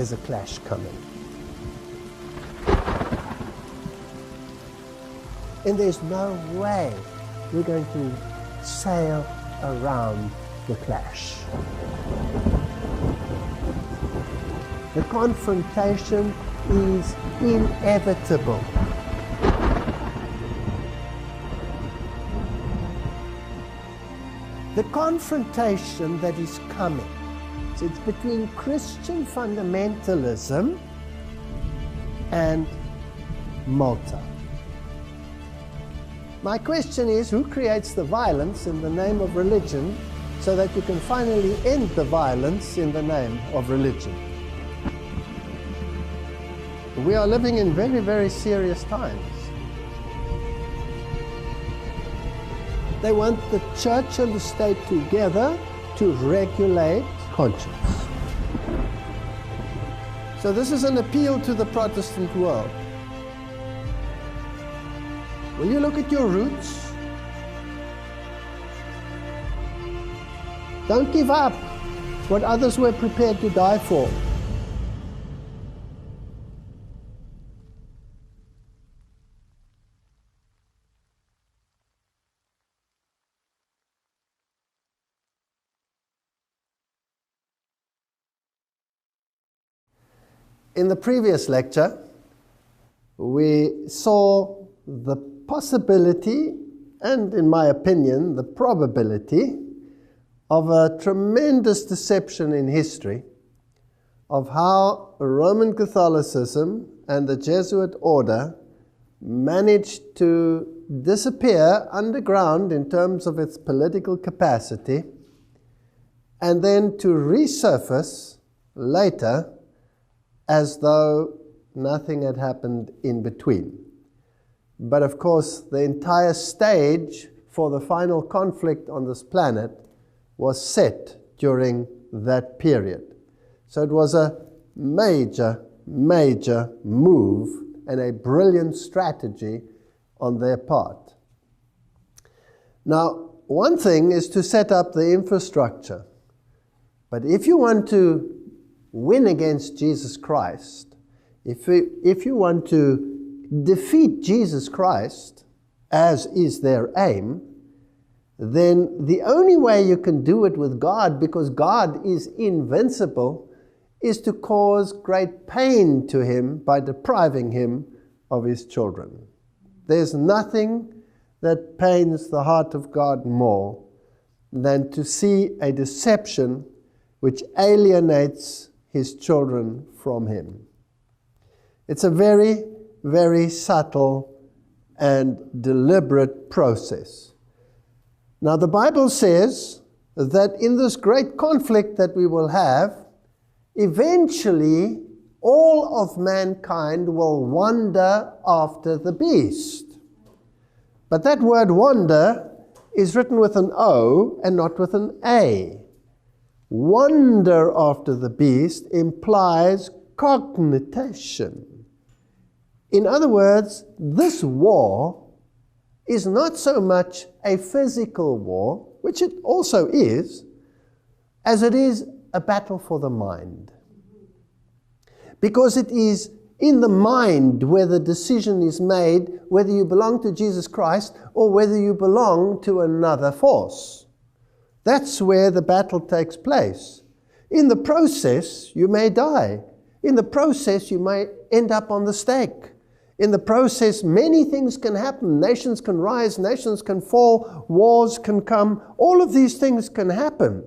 there's a clash coming. And there's no way we're going to sail around the clash. The confrontation is inevitable. The confrontation that is coming, so it's between Christian fundamentalism and Malta. My question is, who creates the violence in the name of religion so that you can finally end the violence in the name of religion? We are living in very, very serious times. They want the church and the state together to regulate conscience. So this is an appeal to the Protestant world. Will you look at your roots? Don't give up what others were prepared to die for. In the previous lecture, we saw the possibility, and in my opinion, the probability, of a tremendous deception in history of how Roman Catholicism and the Jesuit order managed to disappear underground in terms of its political capacity, and then to resurface later as though nothing had happened in between. But of course, the entire stage for the final conflict on this planet was set during that period. So it was a major, major move and a brilliant strategy on their part. Now, one thing is to set up the infrastructure. But if you want to win against Jesus Christ, if you want to defeat Jesus Christ, as is their aim, then the only way you can do it with God, because God is invincible, is to cause great pain to him by depriving him of his children. There's nothing that pains the heart of God more than to see a deception which alienates his children from him. It's a very, very subtle and deliberate process. Now, the Bible says that in this great conflict that we will have, eventually all of mankind will wander after the beast. But that word wander is written with an O and not with an A. Wander after the beast implies cognition. In other words, this war is not so much a physical war, which it also is, as it is a battle for the mind. Because it is in the mind where the decision is made whether you belong to Jesus Christ or whether you belong to another force. That's where the battle takes place. In the process, you may die. In the process, you may end up on the stake. In the process, many things can happen. Nations can rise, nations can fall, wars can come. All of these things can happen.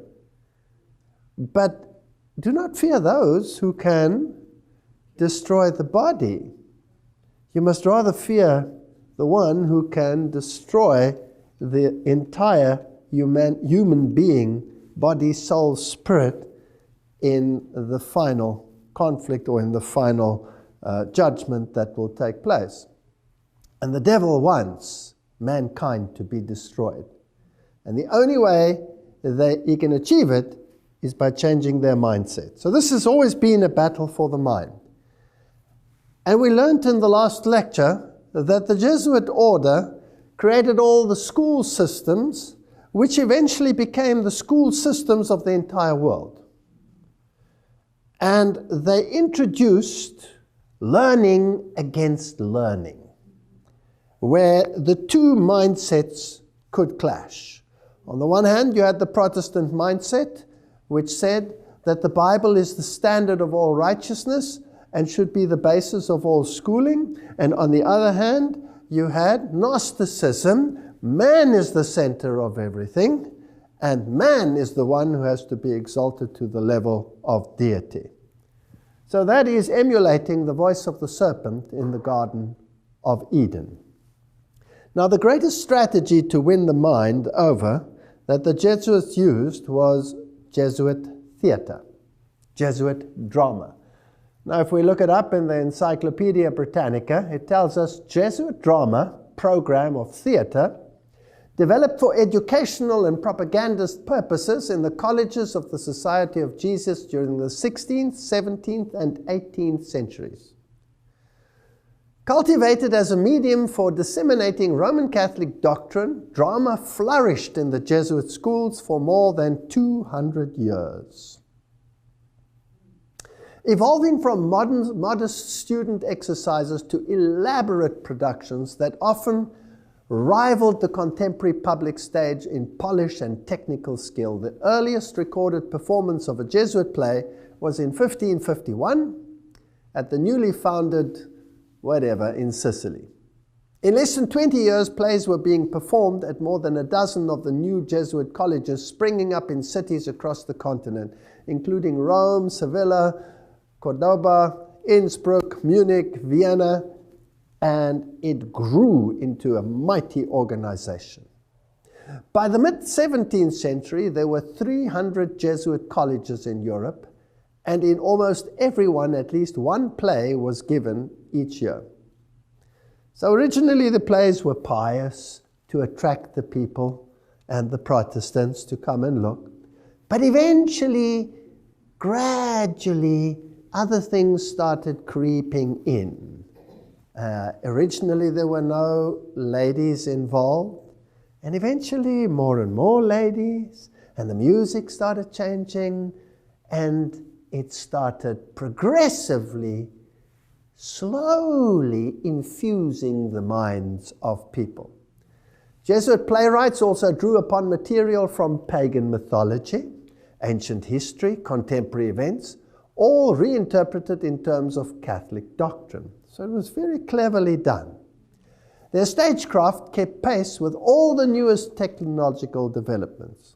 But do not fear those who can destroy the body. You must rather fear the one who can destroy the entire human being, body, soul, spirit, in the final conflict or in the final judgment that will take place. And the devil wants mankind to be destroyed. And the only way that he can achieve it is by changing their mindset. So this has always been a battle for the mind. And we learned in the last lecture that the Jesuit order created all the school systems, which eventually became the school systems of the entire world. And they introduced learning against learning, where the two mindsets could clash. On the one hand, you had the Protestant mindset, which said that the Bible is the standard of all righteousness and should be the basis of all schooling. And on the other hand, you had Gnosticism. Man is the center of everything, and man is the one who has to be exalted to the level of deity. So that is emulating the voice of the serpent in the Garden of Eden. Now, the greatest strategy to win the mind over that the Jesuits used was Jesuit theater, Jesuit drama. Now, if we look it up in the Encyclopedia Britannica, it tells us Jesuit drama, program of theater, developed for educational and propagandist purposes in the colleges of the Society of Jesus during the 16th, 17th, and 18th centuries. Cultivated as a medium for disseminating Roman Catholic doctrine, drama flourished in the Jesuit schools for more than 200 years. Evolving from modest student exercises to elaborate productions that often rivaled the contemporary public stage in polish and technical skill. The earliest recorded performance of a Jesuit play was in 1551 at the newly founded in Sicily. In less than 20 years, plays were being performed at more than a dozen of the new Jesuit colleges springing up in cities across the continent, including Rome, Sevilla, Cordoba, Innsbruck, Munich, Vienna, and it grew into a mighty organization. By the mid-17th century, there were 300 Jesuit colleges in Europe, and in almost every one, at least one play was given each year. So originally the plays were pious to attract the people and the Protestants to come and look. But eventually, gradually, other things started creeping in. Originally there were no ladies involved, and eventually more and more ladies, and the music started changing, and it started progressively, slowly infusing the minds of people. Jesuit playwrights also drew upon material from pagan mythology, ancient history, contemporary events, all reinterpreted in terms of Catholic doctrine. So it was very cleverly done. Their stagecraft kept pace with all the newest technological developments.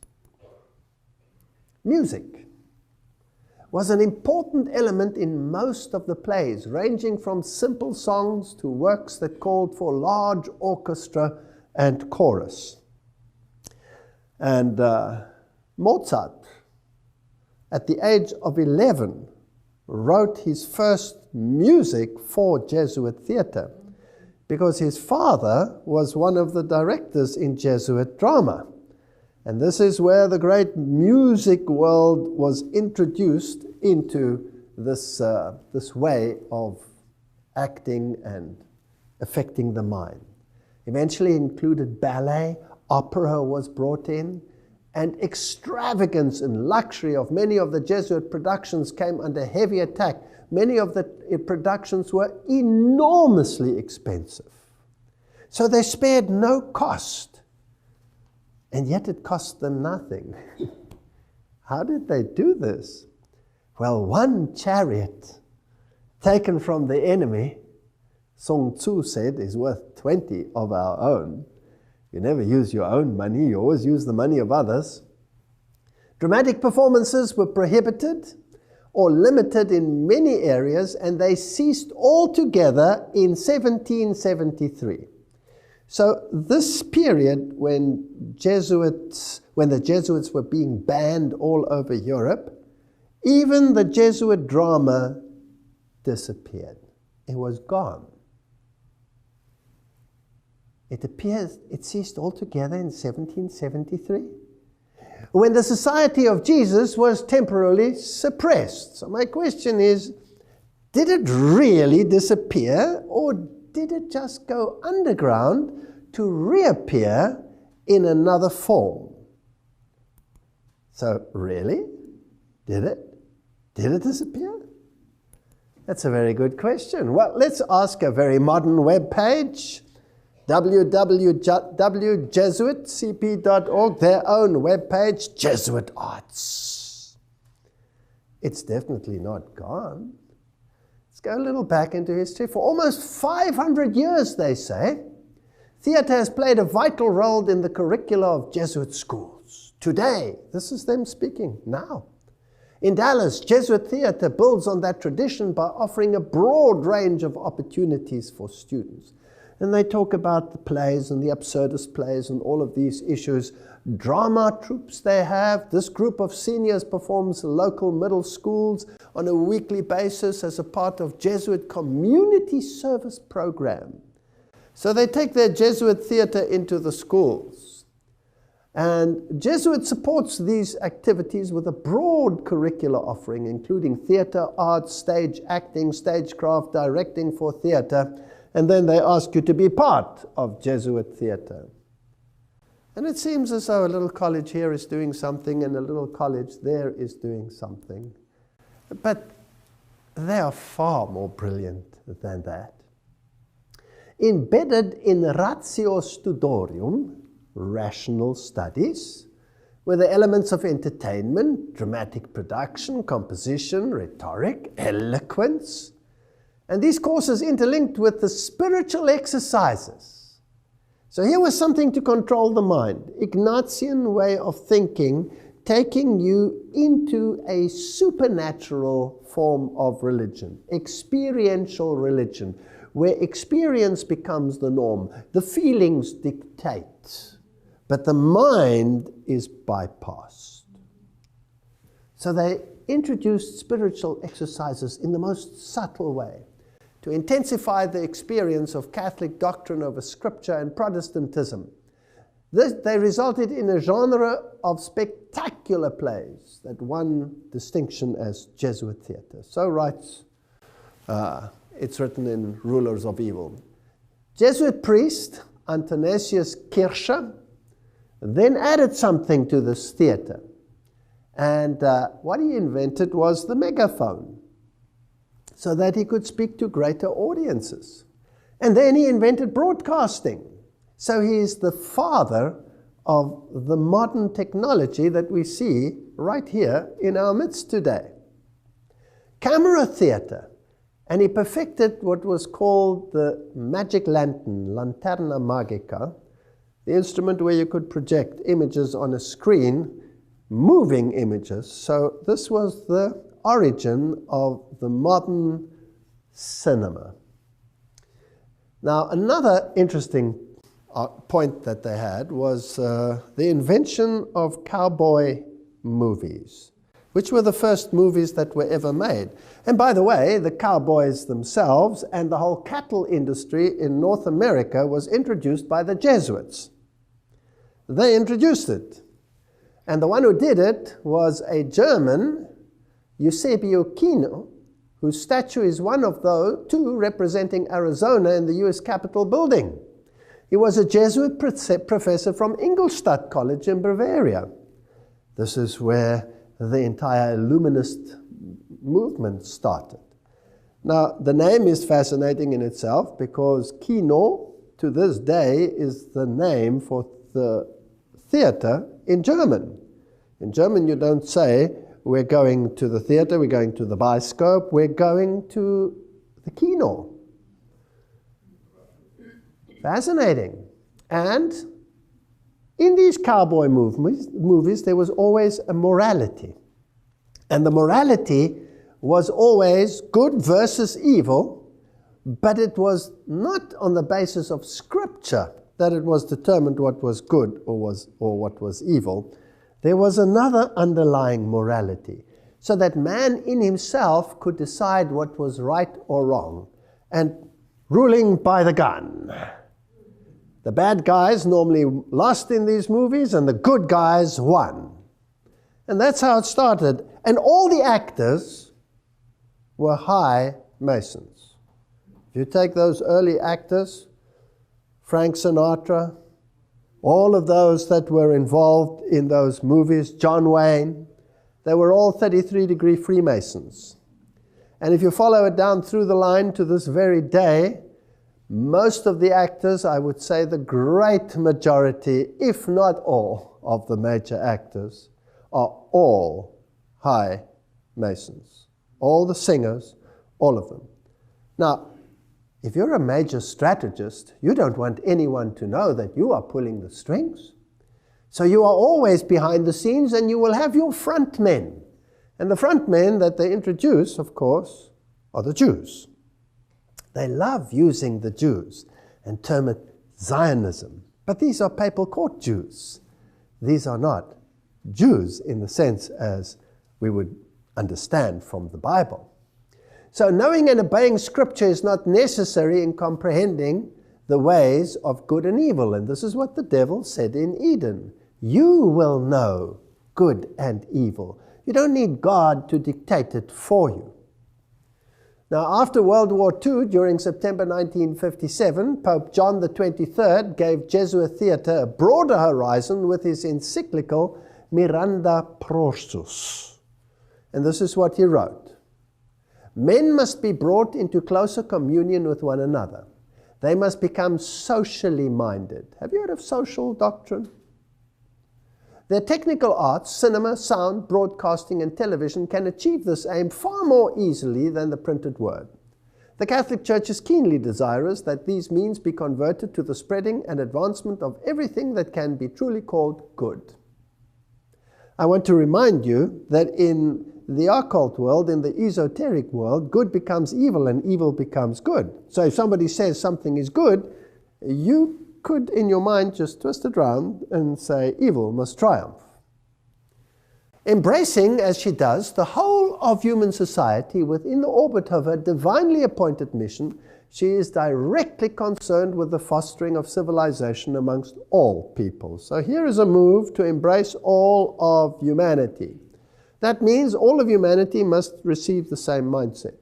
Music was an important element in most of the plays, ranging from simple songs to works that called for large orchestra and chorus. And Mozart, at the age of 11, wrote his first music for Jesuit theater because his father was one of the directors in Jesuit drama. And this is where the great music world was introduced into this way of acting and affecting the mind. Eventually included ballet, opera was brought in, and extravagance and luxury of many of the Jesuit productions came under heavy attack. Many of the productions were enormously expensive. So they spared no cost. And yet it cost them nothing. How did they do this? Well, one chariot taken from the enemy, Sun Tzu said, is worth 20 of our own. You never use your own money, you always use the money of others. Dramatic performances were prohibited or limited in many areas, and they ceased altogether in 1773. So this period when the Jesuits were being banned all over Europe, even the Jesuit drama disappeared. It was gone. It appears it ceased altogether in 1773, when the Society of Jesus was temporarily suppressed. So my question is, did it really disappear, or did it just go underground to reappear in another form? So really, did it? Did it disappear? That's a very good question. Well, let's ask a very modern web page, www.jesuitcp.org, their own web page, Jesuit Arts. It's definitely not gone. Let's go a little back into history. For almost 500 years, they say, theater has played a vital role in the curricula of Jesuit schools. Today, this is them speaking now. In Dallas, Jesuit theater builds on that tradition by offering a broad range of opportunities for students. And they talk about the plays and the absurdist plays and all of these issues. Drama troupes they have. This group of seniors performs local middle schools on a weekly basis as a part of Jesuit community service program. So they take their Jesuit theater into the schools. And Jesuit supports these activities with a broad curricular offering, including theater, art, stage acting, stagecraft, directing for theater. And then they ask you to be part of Jesuit theater. And it seems as though a little college here is doing something and a little college there is doing something. But they are far more brilliant than that. Embedded in ratio studorium, rational studies, were the elements of entertainment, dramatic production, composition, rhetoric, eloquence. And these courses interlinked with the spiritual exercises. So here was something to control the mind. Ignatian way of thinking, taking you into a supernatural form of religion, experiential religion, where experience becomes the norm. The feelings dictate, but the mind is bypassed. So they introduced spiritual exercises in the most subtle way to intensify the experience of Catholic doctrine over Scripture and Protestantism. They resulted in a genre of spectacular plays that won distinction as Jesuit theater. So writes, it's written in Rulers of Evil. Jesuit priest Athanasius Kircher then added something to this theater. And what he invented was the megaphone, so that he could speak to greater audiences. And then he invented broadcasting. So he is the father of the modern technology that we see right here in our midst today. Camera theater. And he perfected what was called the magic lantern, lanterna magica, the instrument where you could project images on a screen, moving images. So this was the origin of the modern cinema. Now, another interesting point that they had was the invention of cowboy movies, which were the first movies that were ever made. And by the way, the cowboys themselves and the whole cattle industry in North America was introduced by the Jesuits. They introduced it. And the one who did it was a German, Eusebio Kino, whose statue is one of those two representing Arizona in the US Capitol building. He was a Jesuit professor from Ingolstadt College in Bavaria. This is where the entire Illuminist movement started. Now, the name is fascinating in itself because Kino, to this day, is the name for the theater in German. In German, you don't say, we're going to the theater, we're going to the bioscope, we're going to the Kino. Fascinating. And in these cowboy movies, there was always a morality. And the morality was always good versus evil, but it was not on the basis of Scripture that it was determined what was good or what was evil. There was another underlying morality, so that man in himself could decide what was right or wrong, and ruling by the gun. The bad guys normally lost in these movies, and the good guys won. And that's how it started. And all the actors were high Masons. If you take those early actors, Frank Sinatra, all of those that were involved in those movies, John Wayne, They were all 33-degree Freemasons. And if you follow it down through the line to this very day, most of the actors, I would say the great majority, if not all, of the major actors are all high Masons. All the singers, all of them. Now, if you're a major strategist, you don't want anyone to know that you are pulling the strings. So you are always behind the scenes, and you will have your front men. And the front men that they introduce, of course, are the Jews. They love using the Jews and term it Zionism. But these are papal court Jews. These are not Jews in the sense as we would understand from the Bible. So knowing and obeying Scripture is not necessary in comprehending the ways of good and evil. And this is what the devil said in Eden. You will know good and evil. You don't need God to dictate it for you. Now, after World War II, during September 1957, Pope John the 23rd gave Jesuit theater a broader horizon with his encyclical Miranda Prostus. And this is what he wrote. Men must be brought into closer communion with one another. They must become socially minded. Have you heard of social doctrine? Their technical arts, cinema, sound, broadcasting, and television can achieve this aim far more easily than the printed word. The Catholic Church is keenly desirous that these means be converted to the spreading and advancement of everything that can be truly called good. I want to remind you that in the occult world, in the esoteric world, good becomes evil and evil becomes good. So if somebody says something is good, you could in your mind just twist it around and say evil must triumph. Embracing, as she does, the whole of human society within the orbit of her divinely appointed mission, she is directly concerned with the fostering of civilization amongst all people. So here is a move to embrace all of humanity. That means all of humanity must receive the same mindset.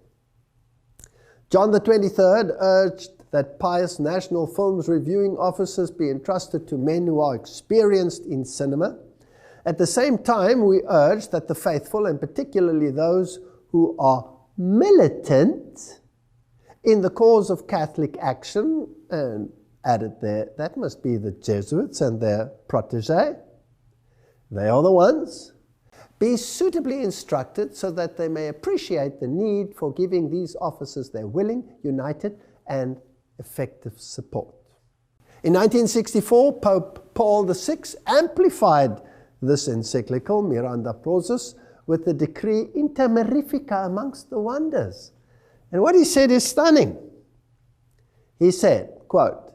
John the 23rd urged that pious national films reviewing offices be entrusted to men who are experienced in cinema. At the same time, we urge that the faithful, and particularly those who are militant in the cause of Catholic action, and added there, that must be the Jesuits and their protege, they are the ones, be suitably instructed so that they may appreciate the need for giving these officers their willing, united, and effective support. In 1964, Pope Paul VI amplified this encyclical, Miranda Prostus, with the decree Inter Mirifica amongst the wonders. And what he said is stunning. He said, quote,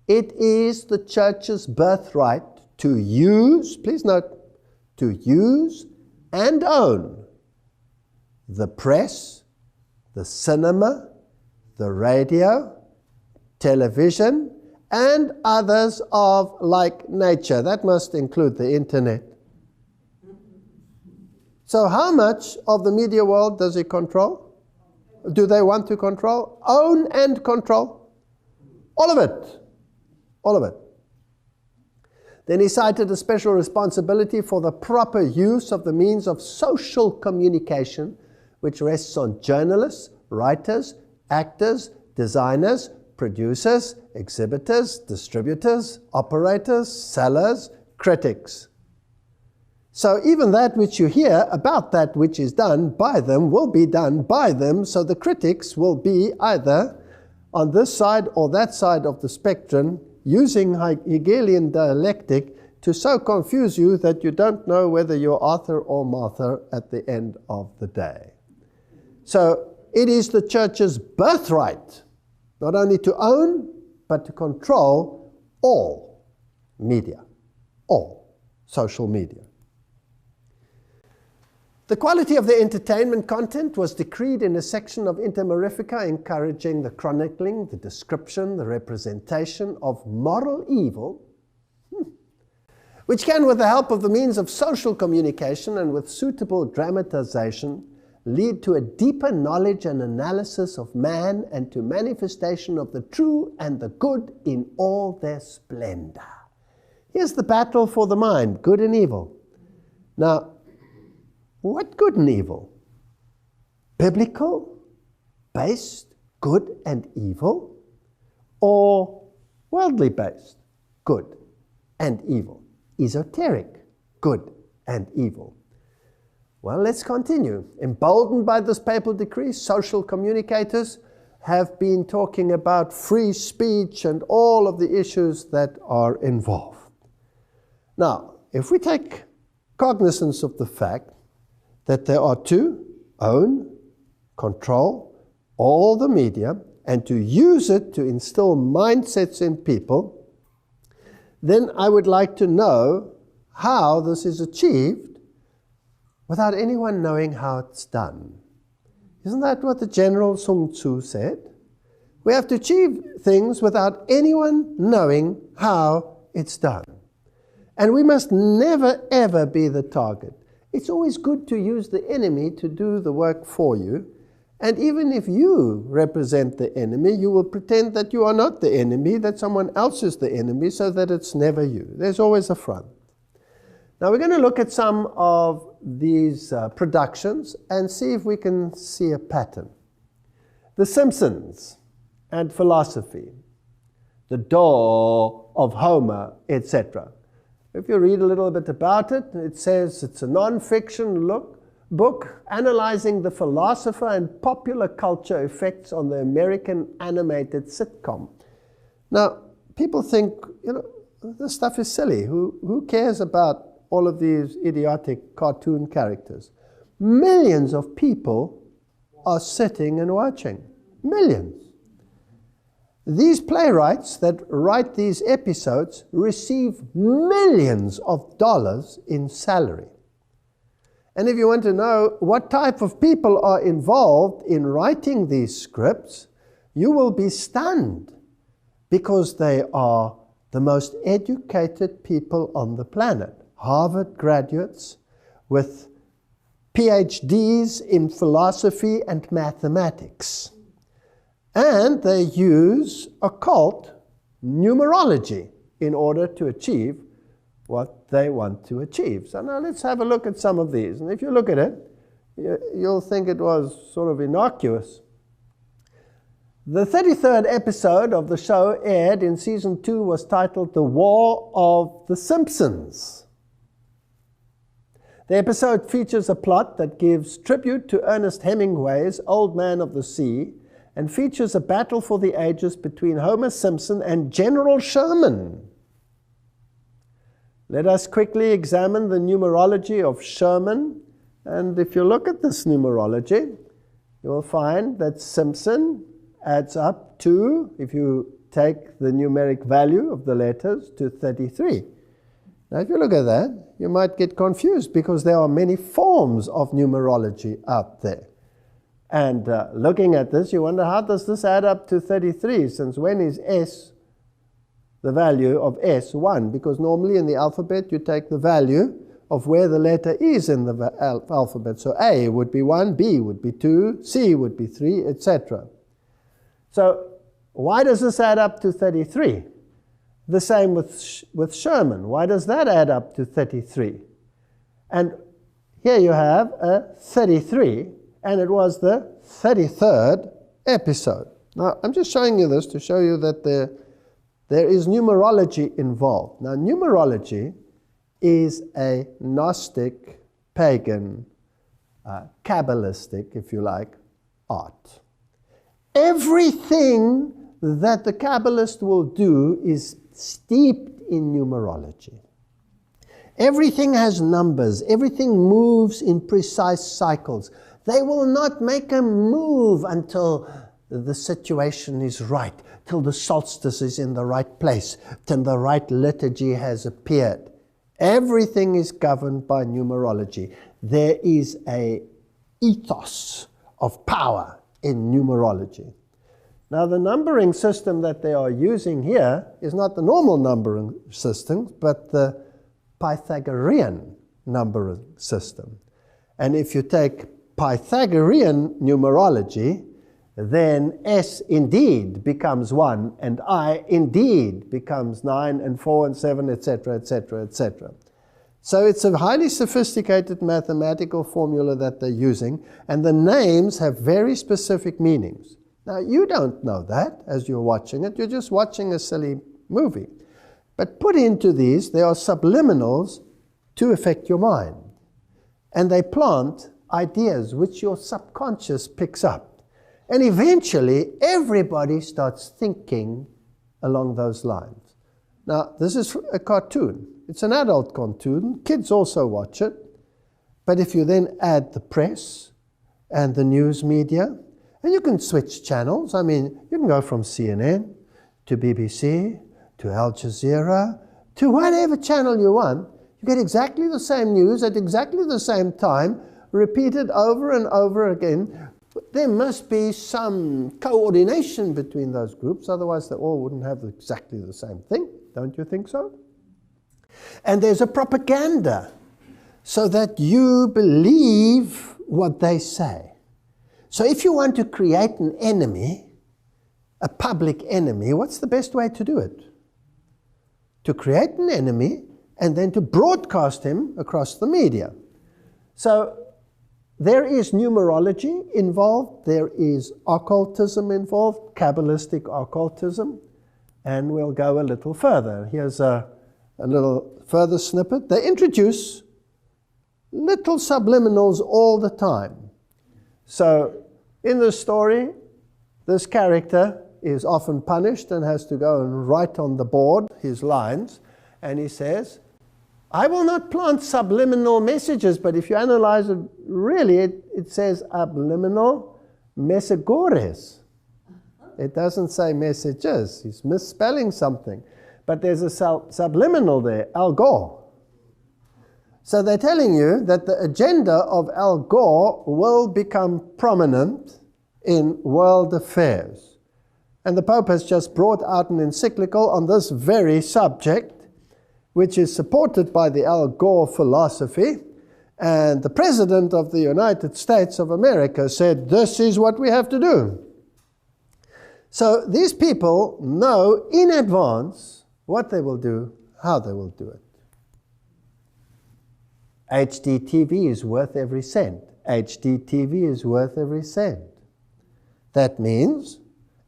"It is the Church's birthright to use," please note, to use and own the press, the cinema, the radio, television, and others of like nature. That must include the internet. So how much of the media world does he control? Do they want to control? Own and control? All of it. All of it. Then he cited a special responsibility for the proper use of the means of social communication, which rests on journalists, writers, actors, designers, producers, exhibitors, distributors, operators, sellers, critics. So even that which you hear about that which is done by them will be done by them, so the critics will be either on this side or that side of the spectrum, using Hegelian dialectic to so confuse you that you don't know whether you're Arthur or Martha at the end of the day. So it is the Church's birthright not only to own, but to control all media, all social media. The quality of the entertainment content was decreed in a section of Inter Mirifica encouraging the chronicling, the description, the representation of moral evil, which can, with the help of the means of social communication and with suitable dramatization, lead to a deeper knowledge and analysis of man and to manifestation of the true and the good in all their splendor. Here's the battle for the mind, good and evil. Now, What good and evil? Biblical, based, good and evil, or worldly based, good and evil? Esoteric, good and evil. Well, let's continue. Emboldened by this papal decree, social communicators have been talking about free speech and all of the issues that are involved. Now, if we take cognizance of the fact that there are to own, control all the media and to use it to instill mindsets in people, then I would like to know how this is achieved without anyone knowing how it's done. Isn't that what the General Sun Tzu said? We have to achieve things without anyone knowing how it's done. And we must never, ever be the target. It's always good to use the enemy to do the work for you. And even if you represent the enemy, you will pretend that you are not the enemy, that someone else is the enemy, so that it's never you. There's always a front. Now we're going to look at some of these productions and see if we can see a pattern. The Simpsons and philosophy, the door of Homer, etc. If you read a little bit about it, it says it's a non-fiction book analyzing the philosopher and popular culture effects on the American animated sitcom. Now, people think, this stuff is silly. Who cares about all of these idiotic cartoon characters? Millions of people are sitting and watching. Millions. These playwrights that write these episodes receive millions of dollars in salary. And if you want to know what type of people are involved in writing these scripts, you will be stunned, because they are the most educated people on the planet. Harvard graduates with PhDs in philosophy and mathematics. And they use occult numerology in order to achieve what they want to achieve. So now let's have a look at some of these. And if you look at it, you'll think it was sort of innocuous. The 33rd episode of the show aired in season 2 was titled The War of the Simpsons. The episode features a plot that gives tribute to Ernest Hemingway's Old Man of the Sea, and features a battle for the ages between Homer Simpson and General Sherman. Let us quickly examine the numerology of Sherman. And if you look at this numerology, you will find that Simpson adds up to, if you take the numeric value of the letters, to 33. Now, if you look at that, you might get confused, because there are many forms of numerology out there. And looking at this, you wonder, how does this add up to 33? Since when is S, the value of S, 1? Because normally in the alphabet, you take the value of where the letter is in the alphabet. So A would be 1, B would be 2, C would be 3, etc. So why does this add up to 33? The same with Sherman. Why does that add up to 33? And here you have a 33. And it was the 33rd episode. Now, I'm just showing you this to show you that there is numerology involved. Now, numerology is a Gnostic, pagan, Kabbalistic, if you like, art. Everything that the Kabbalist will do is steeped in numerology. Everything has numbers. Everything moves in precise cycles. They will not make a move until the situation is right, till the solstice is in the right place, till the right liturgy has appeared. Everything is governed by numerology. There is an ethos of power in numerology. Now, the numbering system that they are using here is not the normal numbering system, but the Pythagorean numbering system. And if you take Pythagorean numerology, then S indeed becomes 1, and I indeed becomes 9 and 4 and 7, etc., etc., etc. So it's a highly sophisticated mathematical formula that they're using, and the names have very specific meanings. Now, you don't know that as you're watching it. You're just watching a silly movie. But put into these, there are subliminals to affect your mind. And they plant ideas which your subconscious picks up. And eventually, everybody starts thinking along those lines. Now, this is a cartoon. It's an adult cartoon. Kids also watch it. But if you then add the press and the news media, and you can switch channels. I mean, you can go from CNN to BBC to Al Jazeera to whatever channel you want. You get exactly the same news at exactly the same time, repeated over and over again. There must be some coordination between those groups, otherwise they all wouldn't have exactly the same thing. Don't you think so? And there's a propaganda, so that you believe what they say. So if you want to create an enemy, a public enemy, what's the best way to do it? To create an enemy and then to broadcast him across the media. So there is numerology involved, there is occultism involved, Kabbalistic occultism, and we'll go a little further. Here's a little further snippet. They introduce little subliminals all the time. So in the story, this character is often punished and has to go and write on the board his lines, and he says, I will not plant subliminal messages, but if you analyze it, really it says subliminal messagores. It doesn't say messages. He's misspelling something. But there's a subliminal there, Al Gore. So they're telling you that the agenda of Al Gore will become prominent in world affairs. And the Pope has just brought out an encyclical on this very subject, which is supported by the Al Gore philosophy. And the President of the United States of America said, this is what we have to do. So these people know in advance what they will do, how they will do it. HDTV is worth every cent. HDTV is worth every cent. That means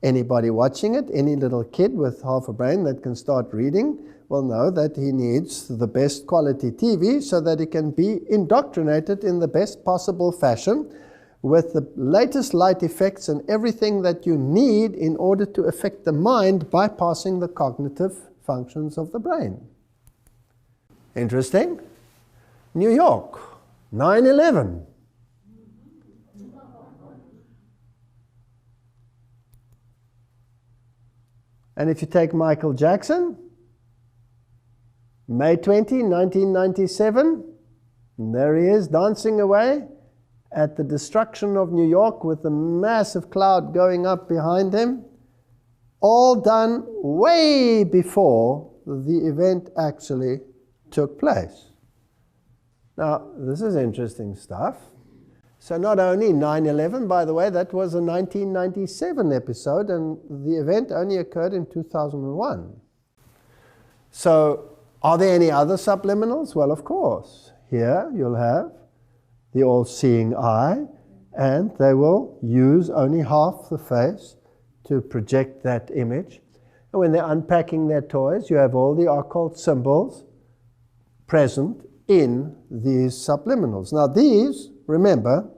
anybody watching it, any little kid with half a brain that can start reading, will know that he needs the best quality TV so that he can be indoctrinated in the best possible fashion with the latest light effects and everything that you need in order to affect the mind, bypassing the cognitive functions of the brain. Interesting? New York, 9/11. And if you take Michael Jackson, May 20, 1997, and there he is dancing away at the destruction of New York with the massive cloud going up behind him, all done way before the event actually took place. Now, this is interesting stuff. So not only 9/11, by the way, that was a 1997 episode, and the event only occurred in 2001. So are there any other subliminals? Well, of course. Here you'll have the all-seeing eye, and they will use only half the face to project that image. And when they're unpacking their toys, you have all the occult symbols present in these subliminals. Now these, remember,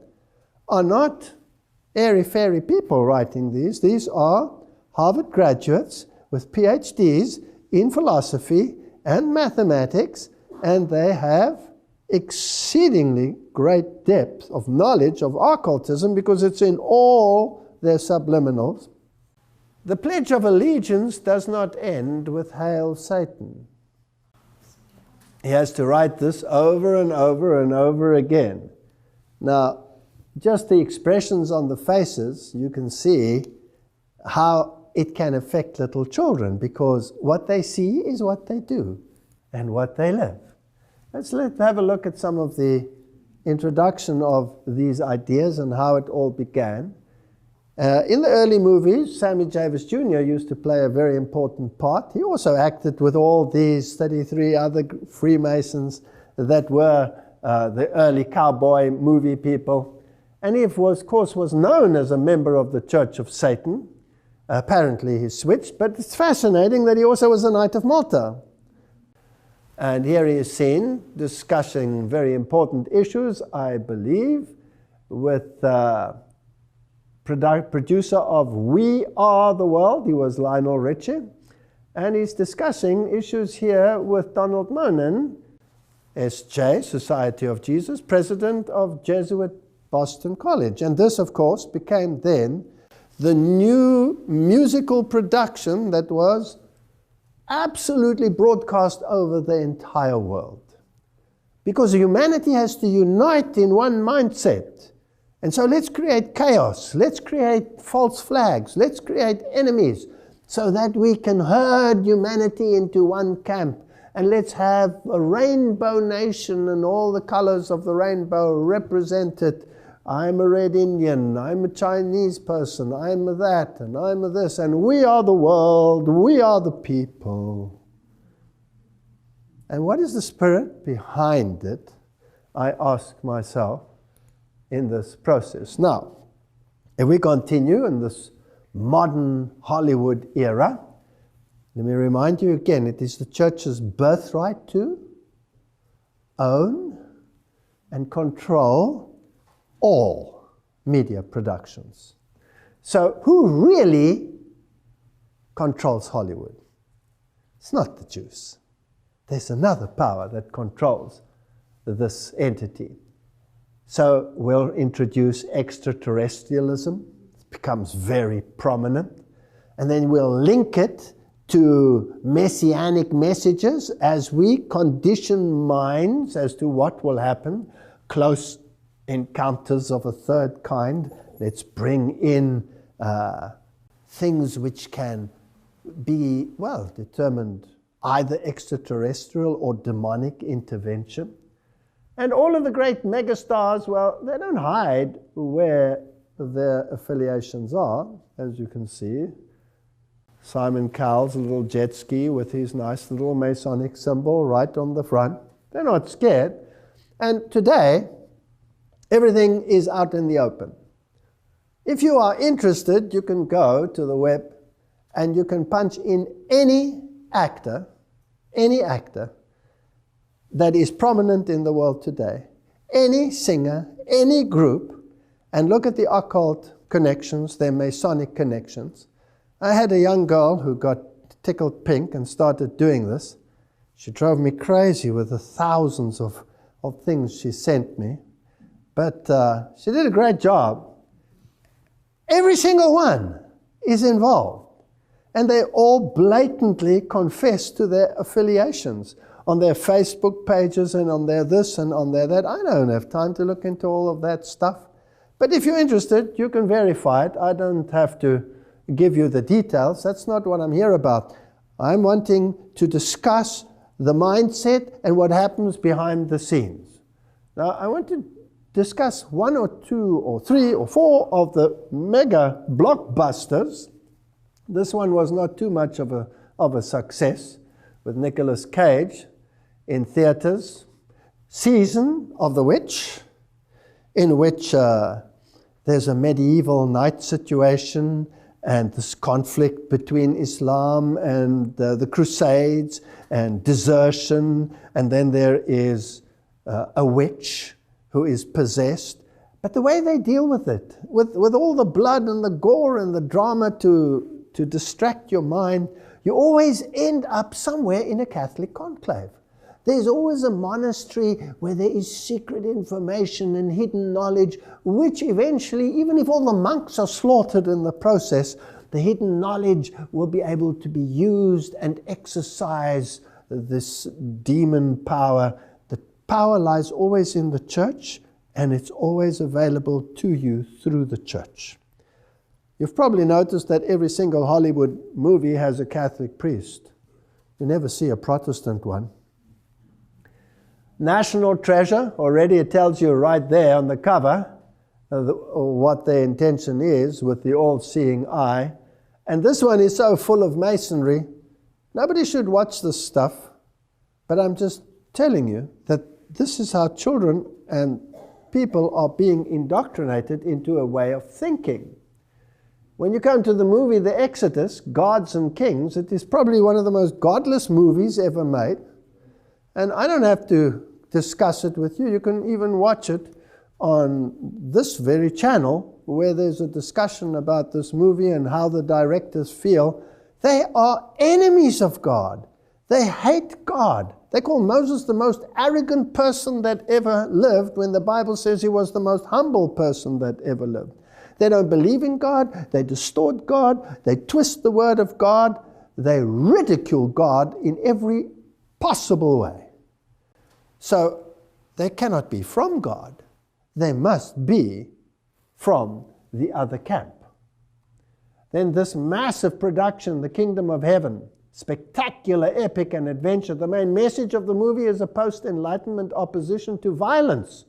are not airy-fairy people writing these. These are Harvard graduates with PhDs in philosophy and mathematics, and they have exceedingly great depth of knowledge of occultism because it's in all their subliminals. The Pledge of Allegiance does not end with Hail Satan. He has to write this over and over and over again. Now, just the expressions on the faces, you can see how it can affect little children, because what they see is what they do and what they live. Let's have a look at some of the introduction of these ideas and how it all began. In the early movies, Sammy Davis Jr. used to play a very important part. He also acted with all these 33 other Freemasons that were the early cowboy movie people. And he, of course, was known as a member of the Church of Satan. Apparently he switched, but it's fascinating that he also was a Knight of Malta. And here he is seen discussing very important issues, I believe, with producer of We Are the World. He was Lionel Richie. And he's discussing issues here with Donald Monin, S.J., Society of Jesus, president of Jesuit Boston College. And this, of course, became then the new musical production that was absolutely broadcast over the entire world. Because humanity has to unite in one mindset. And so let's create chaos, let's create false flags, let's create enemies, so that we can herd humanity into one camp. And let's have a rainbow nation and all the colors of the rainbow represented. I'm a red Indian, I'm a Chinese person, I'm a that, and I'm a this, and we are the world, we are the people. And what is the spirit behind it, I ask myself, in this process? Now, if we continue in this modern Hollywood era, let me remind you again, it is the church's birthright to own and control all media productions. So who really controls Hollywood? It's not the Jews. There's another power that controls this entity. So we'll introduce extraterrestrialism. It becomes very prominent. And then we'll link it to messianic messages as we condition minds as to what will happen. Close encounters of a third kind. Let's bring in things which can be, well, determined either extraterrestrial or demonic intervention. And all of the great megastars, well, they don't hide where their affiliations are, as you can see. Simon Cowell's little jet ski with his nice little Masonic symbol right on the front. They're not scared. And today, everything is out in the open. If you are interested, you can go to the web and you can punch in any actor that is prominent in the world today, any singer, any group, and look at the occult connections, their Masonic connections. I had a young girl who got tickled pink and started doing this. She drove me crazy with the thousands of things she sent me. But she did a great job. Every single one is involved. And they all blatantly confess to their affiliations on their Facebook pages and on their this and on their that. I don't have time to look into all of that stuff. But if you're interested, you can verify it. I don't have to give you the details. That's not what I'm here about. I'm wanting to discuss the mindset and what happens behind the scenes. Now, I want to discuss one or two or three or four of the mega blockbusters. This one was not too much of a success, with Nicolas Cage in theaters. Season of the Witch, in which there's a medieval knight situation and this conflict between Islam and the Crusades and desertion, and then there is a witch who is possessed. But the way they deal with it, with all the blood and the gore and the drama to distract your mind, you always end up somewhere in a Catholic conclave. There's always a monastery where there is secret information and hidden knowledge, which eventually, even if all the monks are slaughtered in the process, the hidden knowledge will be able to be used and exercise this demon power. The power lies always in the church, and it's always available to you through the church. You've probably noticed that every single Hollywood movie has a Catholic priest. You never see a Protestant one. National Treasure, already it tells you right there on the cover what their intention is with the all-seeing eye. And this one is so full of masonry. Nobody should watch this stuff, but I'm just telling you that this is how children and people are being indoctrinated into a way of thinking. When you come to the movie The Exodus, Gods and Kings, it is probably one of the most godless movies ever made. And I don't have to discuss it with you. You can even watch it on this very channel, where there's a discussion about this movie and how the directors feel. They are enemies of God. They hate God. They call Moses the most arrogant person that ever lived, when the Bible says he was the most humble person that ever lived. They don't believe in God. They distort God. They twist the word of God. They ridicule God in every possible way. So they cannot be from God. They must be from the other camp. Then this massive production, The Kingdom of Heaven, spectacular, epic, and adventure. The main message of the movie is a post-Enlightenment opposition to violence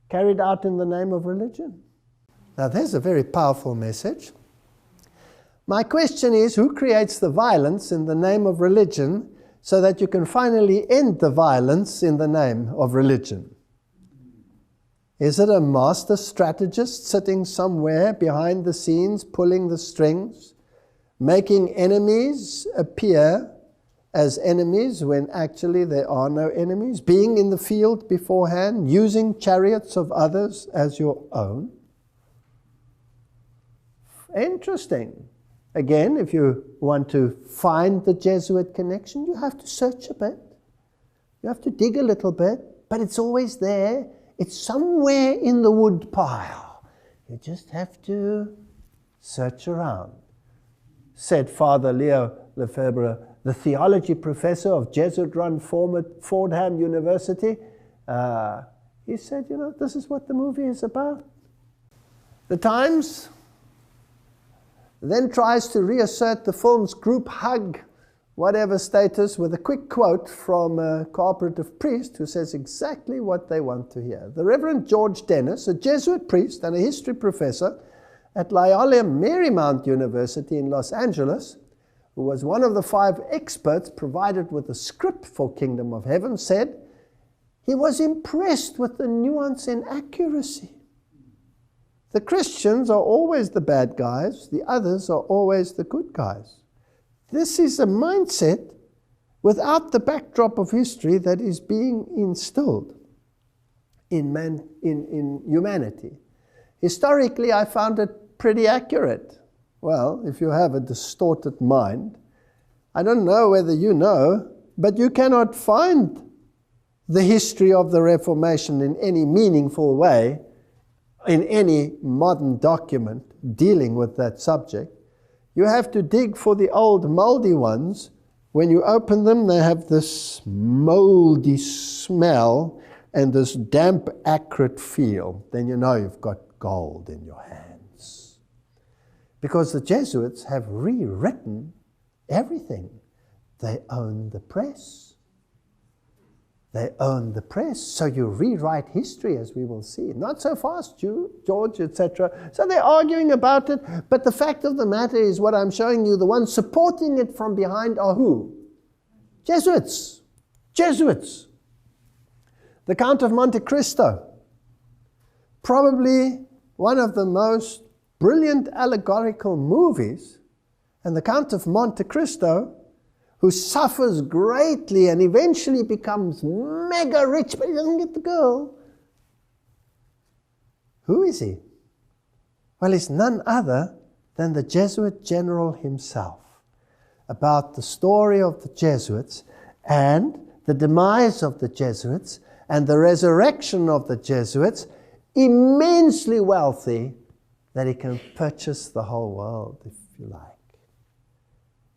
carried out in the name of religion. Now, there's a very powerful message. My question is, who creates the violence in the name of religion so that you can finally end the violence in the name of religion? Is it a master strategist sitting somewhere behind the scenes, pulling the strings, making enemies appear as enemies when actually there are no enemies, being in the field beforehand, using chariots of others as your own? Interesting. Again, if you want to find the Jesuit connection, you have to search a bit. You have to dig a little bit, but it's always there. It's somewhere in the wood pile. You just have to search around. Said Father Leo Lefebvre, the theology professor of Jesuit-run Fordham University. He said, you know, this is what the movie is about. The Times then tries to reassert the film's group hug, whatever status, with a quick quote from a cooperative priest who says exactly what they want to hear. The Reverend George Dennis, a Jesuit priest and a history professor at Loyola Marymount University in Los Angeles, who was one of the 5 experts provided with the script for Kingdom of Heaven, said he was impressed with the nuance and accuracy. The Christians are always the bad guys, the others are always the good guys. This is a mindset without the backdrop of history that is being instilled in humanity. Historically, I found it pretty accurate. Well, if you have a distorted mind, I don't know whether you know, but you cannot find the history of the Reformation in any meaningful way in any modern document dealing with that subject. You have to dig for the old moldy ones. When you open them, they have this moldy smell and this damp, acrid feel. Then you know you've got gold in your hands. Because the Jesuits have rewritten everything. They own the press. They own the press, so you rewrite history, as we will see. Not so fast, George, etc. So they're arguing about it, but the fact of the matter is what I'm showing you, the ones supporting it from behind are who? Jesuits. Jesuits. The Count of Monte Cristo, probably one of the most brilliant allegorical movies, and the Count of Monte Cristo, who suffers greatly and eventually becomes mega rich, but he doesn't get the girl. Who is he? Well, he's none other than the Jesuit general himself. About the story of the Jesuits and the demise of the Jesuits and the resurrection of the Jesuits, immensely wealthy, that he can purchase the whole world, if you like.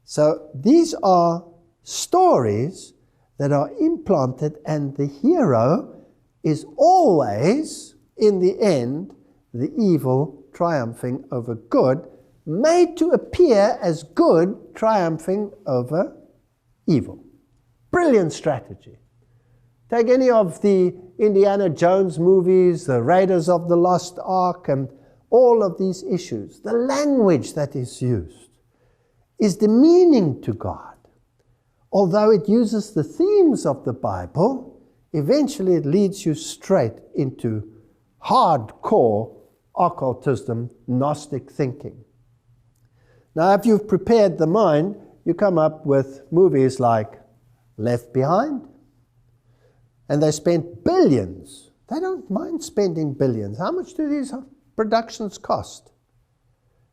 So these are stories that are implanted, and the hero is always, in the end, the evil triumphing over good, made to appear as good triumphing over evil. Brilliant strategy. Take any of the Indiana Jones movies, the Raiders of the Lost Ark, and all of these issues. The language that is used is demeaning to God. Although it uses the themes of the Bible, eventually it leads you straight into hardcore occultism, Gnostic thinking. Now, if you've prepared the mind, you come up with movies like Left Behind, and they spent billions. They don't mind spending billions. How much do these productions cost?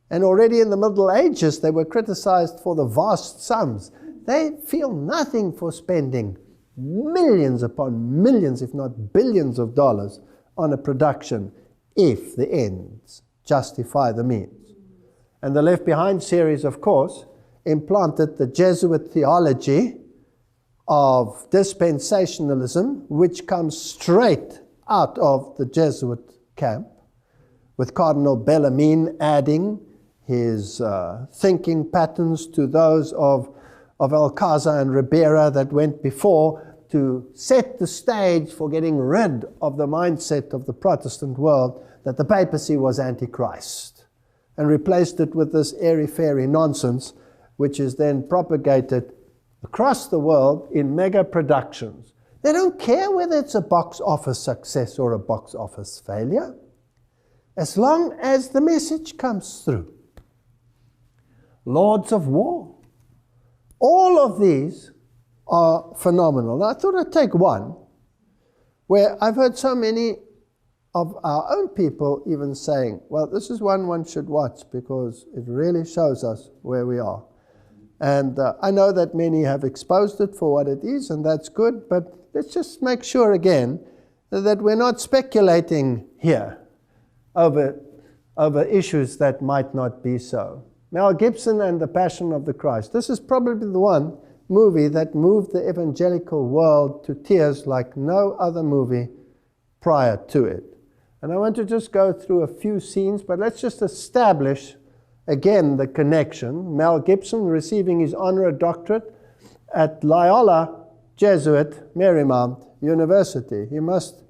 And already in the Middle Ages, they were criticized for the vast sums. They feel nothing for spending millions upon millions, if not billions of dollars on a production, if the ends justify the means. And the Left Behind series, of course, implanted the Jesuit theology of dispensationalism, which comes straight out of the Jesuit camp, with Cardinal Bellarmine adding his thinking patterns to those of Alcázar and Ribera that went before, to set the stage for getting rid of the mindset of the Protestant world that the papacy was Antichrist, and replaced it with this airy-fairy nonsense, which is then propagated across the world in mega productions. They don't care whether it's a box office success or a box office failure, as long as the message comes through. Lords of War. All of these are phenomenal. Now, I thought I'd take one where I've heard so many of our own people even saying, well, this is one should watch because it really shows us where we are. And I know that many have exposed it for what it is, and that's good, but let's just make sure again that we're not speculating here over issues that might not be so. Mel Gibson and The Passion of the Christ. This is probably the one movie that moved the evangelical world to tears like no other movie prior to it. And I want to just go through a few scenes, but let's just establish again the connection. Mel Gibson receiving his honorary doctorate at Loyola Jesuit Marymount University. He must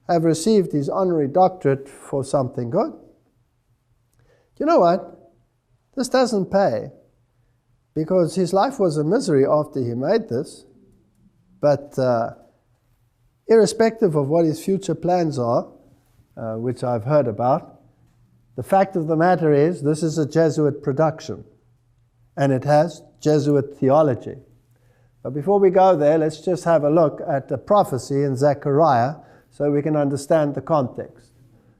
have received his honorary doctorate for something good. You know what? This doesn't pay, because his life was a misery after he made this. But irrespective of what his future plans are, which I've heard about, the fact of the matter is this is a Jesuit production, and it has Jesuit theology. But before we go there, let's just have a look at the prophecy in Zechariah so we can understand the context.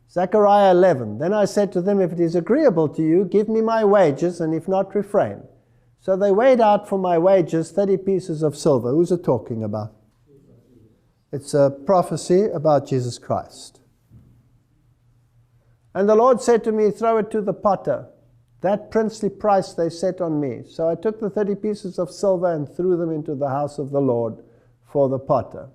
Zechariah 11, then I said to them, if it is agreeable to you, give me my wages, and if not, refrain. So they weighed out for my wages 30 pieces of silver. Who's it talking about? It's a prophecy about Jesus Christ. And the Lord said to me, throw it to the potter. That princely price they set on me. So I took the 30 pieces of silver and threw them into the house of the Lord for the potter.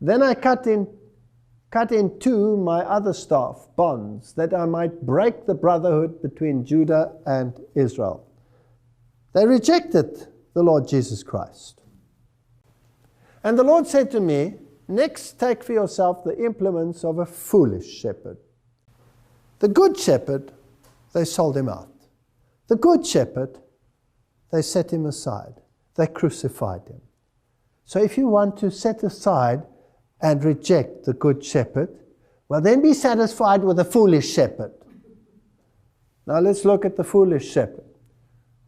Then I cut in two my other staff, bonds, that I might break the brotherhood between Judah and Israel. They rejected the Lord Jesus Christ. And the Lord said to me, next take for yourself the implements of a foolish shepherd. The good shepherd, they sold him out. The good shepherd, they set him aside. They crucified him. So if you want to set aside and reject the good shepherd, well, then be satisfied with the foolish shepherd. Now let's look at the foolish shepherd.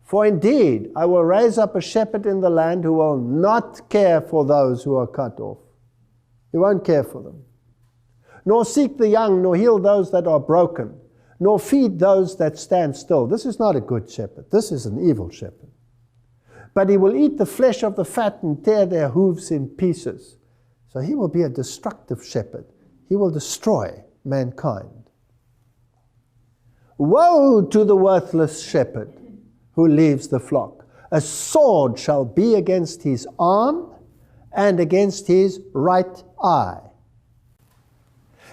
For indeed, I will raise up a shepherd in the land who will not care for those who are cut off. He won't care for them. Nor seek the young, nor heal those that are broken, nor feed those that stand still. This is not a good shepherd. This is an evil shepherd. But he will eat the flesh of the fat and tear their hooves in pieces. So he will be a destructive shepherd. He will destroy mankind. Woe to the worthless shepherd who leaves the flock. A sword shall be against his arm and against his right eye.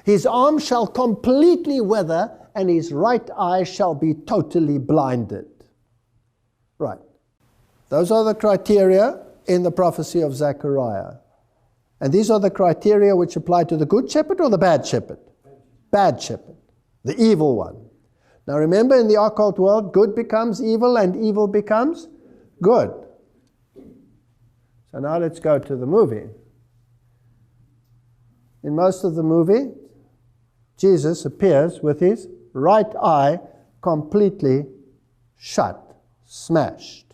His arm shall completely wither, and his right eye shall be totally blinded. Right. Those are the criteria in the prophecy of Zechariah. And these are the criteria which apply to the good shepherd or the bad shepherd? Bad shepherd. The evil one. Now remember, in the occult world, good becomes evil and evil becomes good. So now let's go to the movie. in most of the movie, Jesus appears with his right eye completely shut, smashed.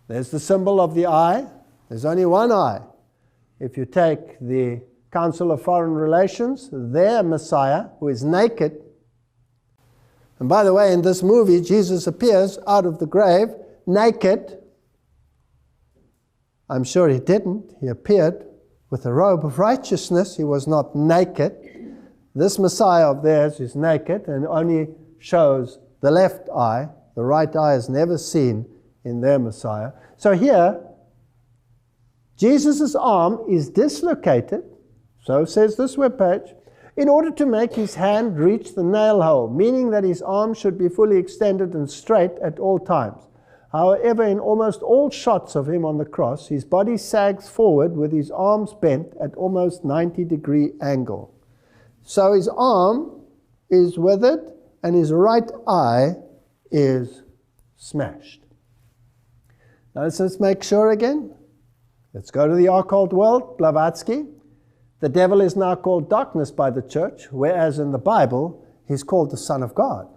There's the symbol of the eye. There's only one eye. If you take the Council of Foreign Relations, their Messiah, who is naked, and by the way, in this movie, Jesus appears out of the grave naked. I'm sure he didn't. He appeared with a robe of righteousness. He was not naked. This Messiah of theirs is naked and only shows the left eye. The right eye is never seen in their Messiah. So here, Jesus' arm is dislocated, so says this webpage, in order to make his hand reach the nail hole, meaning that his arm should be fully extended and straight at all times. However, in almost all shots of him on the cross, his body sags forward with his arms bent at almost 90-degree angle. So his arm is withered and his right eye is smashed. Now let's make sure again. Let's go to the occult world, Blavatsky. The devil is now called darkness by the church, whereas in the Bible, he's called the Son of God.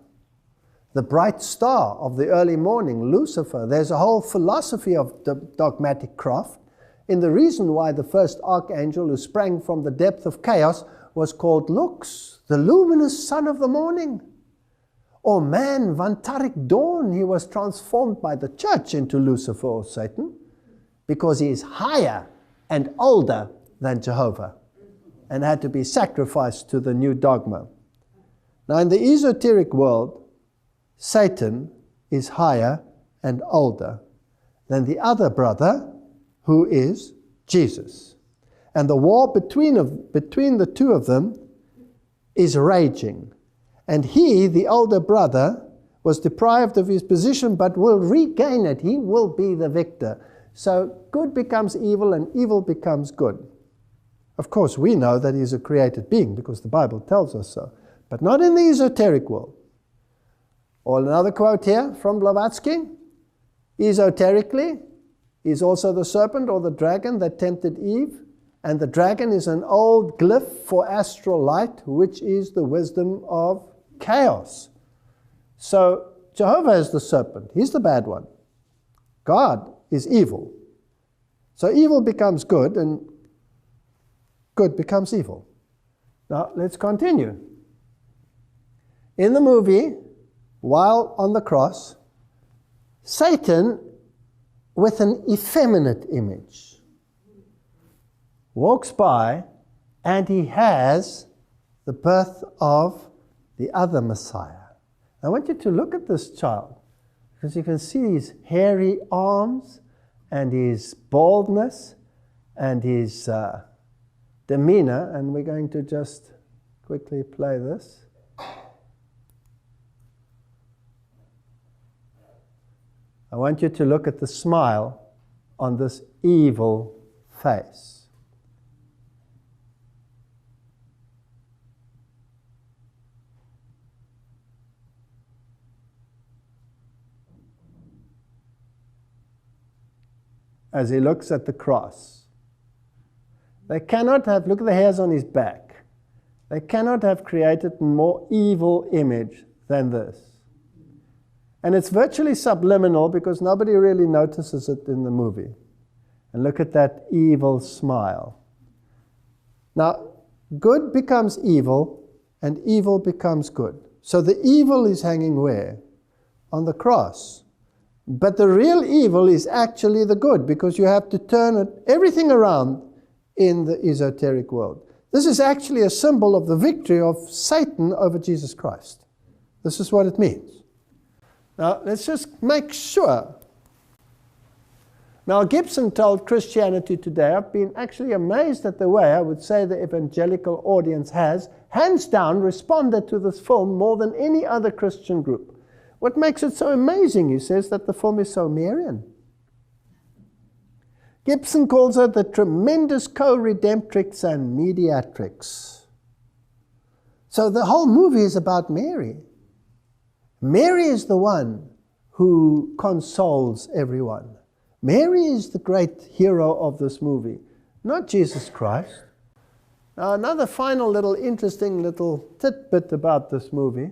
The bright star of the early morning, Lucifer. There's a whole philosophy of dogmatic craft in the reason why the first archangel who sprang from the depth of chaos was called Lux, the luminous son of the morning. Or man, Vantaric dawn, he was transformed by the church into Lucifer or Satan because he is higher and older than Jehovah and had to be sacrificed to the new dogma. Now in the esoteric world, Satan is higher and older than the other brother, who is Jesus. And the war between the two of them is raging. And he, the older brother, was deprived of his position but will regain it. He will be the victor. So good becomes evil and evil becomes good. Of course, we know that he's a created being because the Bible tells us so, but not in the esoteric world. Or another quote here from Blavatsky. Esoterically, he's also the serpent or the dragon that tempted Eve, and the dragon is an old glyph for astral light, which is the wisdom of chaos. So Jehovah is the serpent. He's the bad one. God is evil. So evil becomes good, and good becomes evil. Now, let's continue. In the movie, while on the cross, Satan, with an effeminate image, walks by and he has the birth of the other Messiah. I want you to look at this child because you can see his hairy arms and his baldness and his demeanor, and we're going to just quickly play this. I want you to look at the smile on this evil face. As he looks at the cross. They cannot have, look at the hairs on his back. They cannot have created a more evil image than this. And it's virtually subliminal because nobody really notices it in the movie. And look at that evil smile. Now, good becomes evil and evil becomes good. So the evil is hanging where? On the cross. But the real evil is actually the good because you have to turn everything around in the esoteric world. This is actually a symbol of the victory of Satan over Jesus Christ. This is what it means. Now, let's just make sure. Now, Gibson told Christianity Today, I've been actually amazed at the way I would say the evangelical audience has, hands down, responded to this film more than any other Christian group. What makes it so amazing, he says, that the film is so Marian. Gibson calls her the tremendous co-redemptrix and mediatrix. So the whole movie is about Mary. Mary is the one who consoles everyone. Mary is the great hero of this movie, not Jesus Christ. Now, another final little interesting little tidbit about this movie.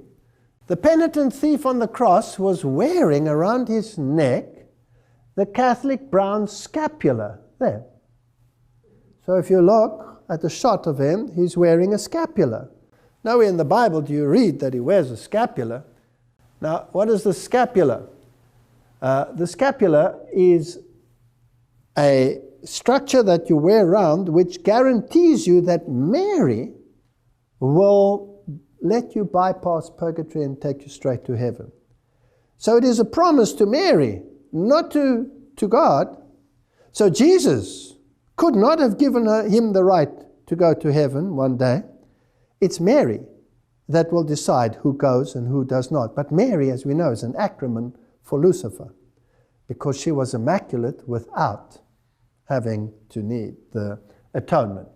The penitent thief on the cross was wearing around his neck the Catholic brown scapular there. So if you look at the shot of him, he's wearing a scapular. Nowhere in the Bible do you read that he wears a scapular. Now, what is the scapular? The scapular is a structure that you wear around which guarantees you that Mary will let you bypass purgatory and take you straight to heaven. So it is a promise to Mary, not to God. So Jesus could not have given him the right to go to heaven one day. It's Mary that will decide who goes and who does not. But Mary, as we know, is an acronym for Lucifer, because she was immaculate without having to need the atonement.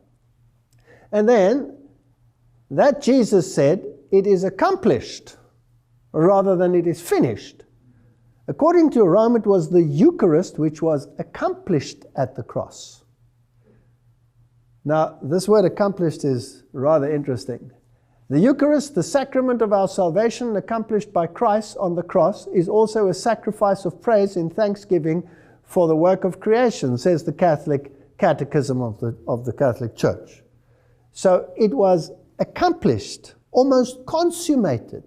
And then that Jesus said, it is accomplished, rather than it is finished. According to Rome, it was the Eucharist which was accomplished at the cross. Now, this word accomplished is rather interesting. The Eucharist, the sacrament of our salvation accomplished by Christ on the cross, is also a sacrifice of praise in thanksgiving for the work of creation, says the Catholic Catechism of the Catholic Church. So it was accomplished, almost consummated.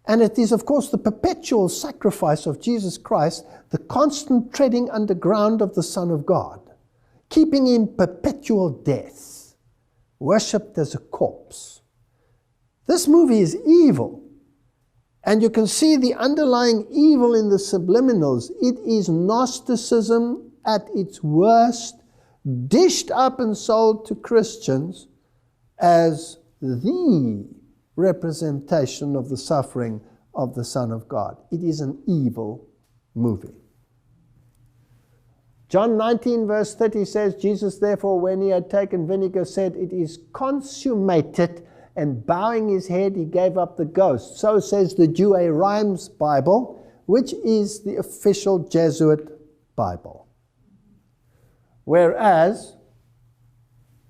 And it is, of course, the perpetual sacrifice of Jesus Christ, the constant treading underground of the Son of God, keeping in perpetual death, worshipped as a corpse. This movie is evil. And you can see the underlying evil in the subliminals. It is Gnosticism at its worst, dished up and sold to Christians as the representation of the suffering of the Son of God. It is an evil movie. John 19 verse 30 says, Jesus therefore, when he had taken vinegar, said, it is consummated, and bowing his head, he gave up the ghost. So says the Douay Rheims Bible, which is the official Jesuit Bible. Whereas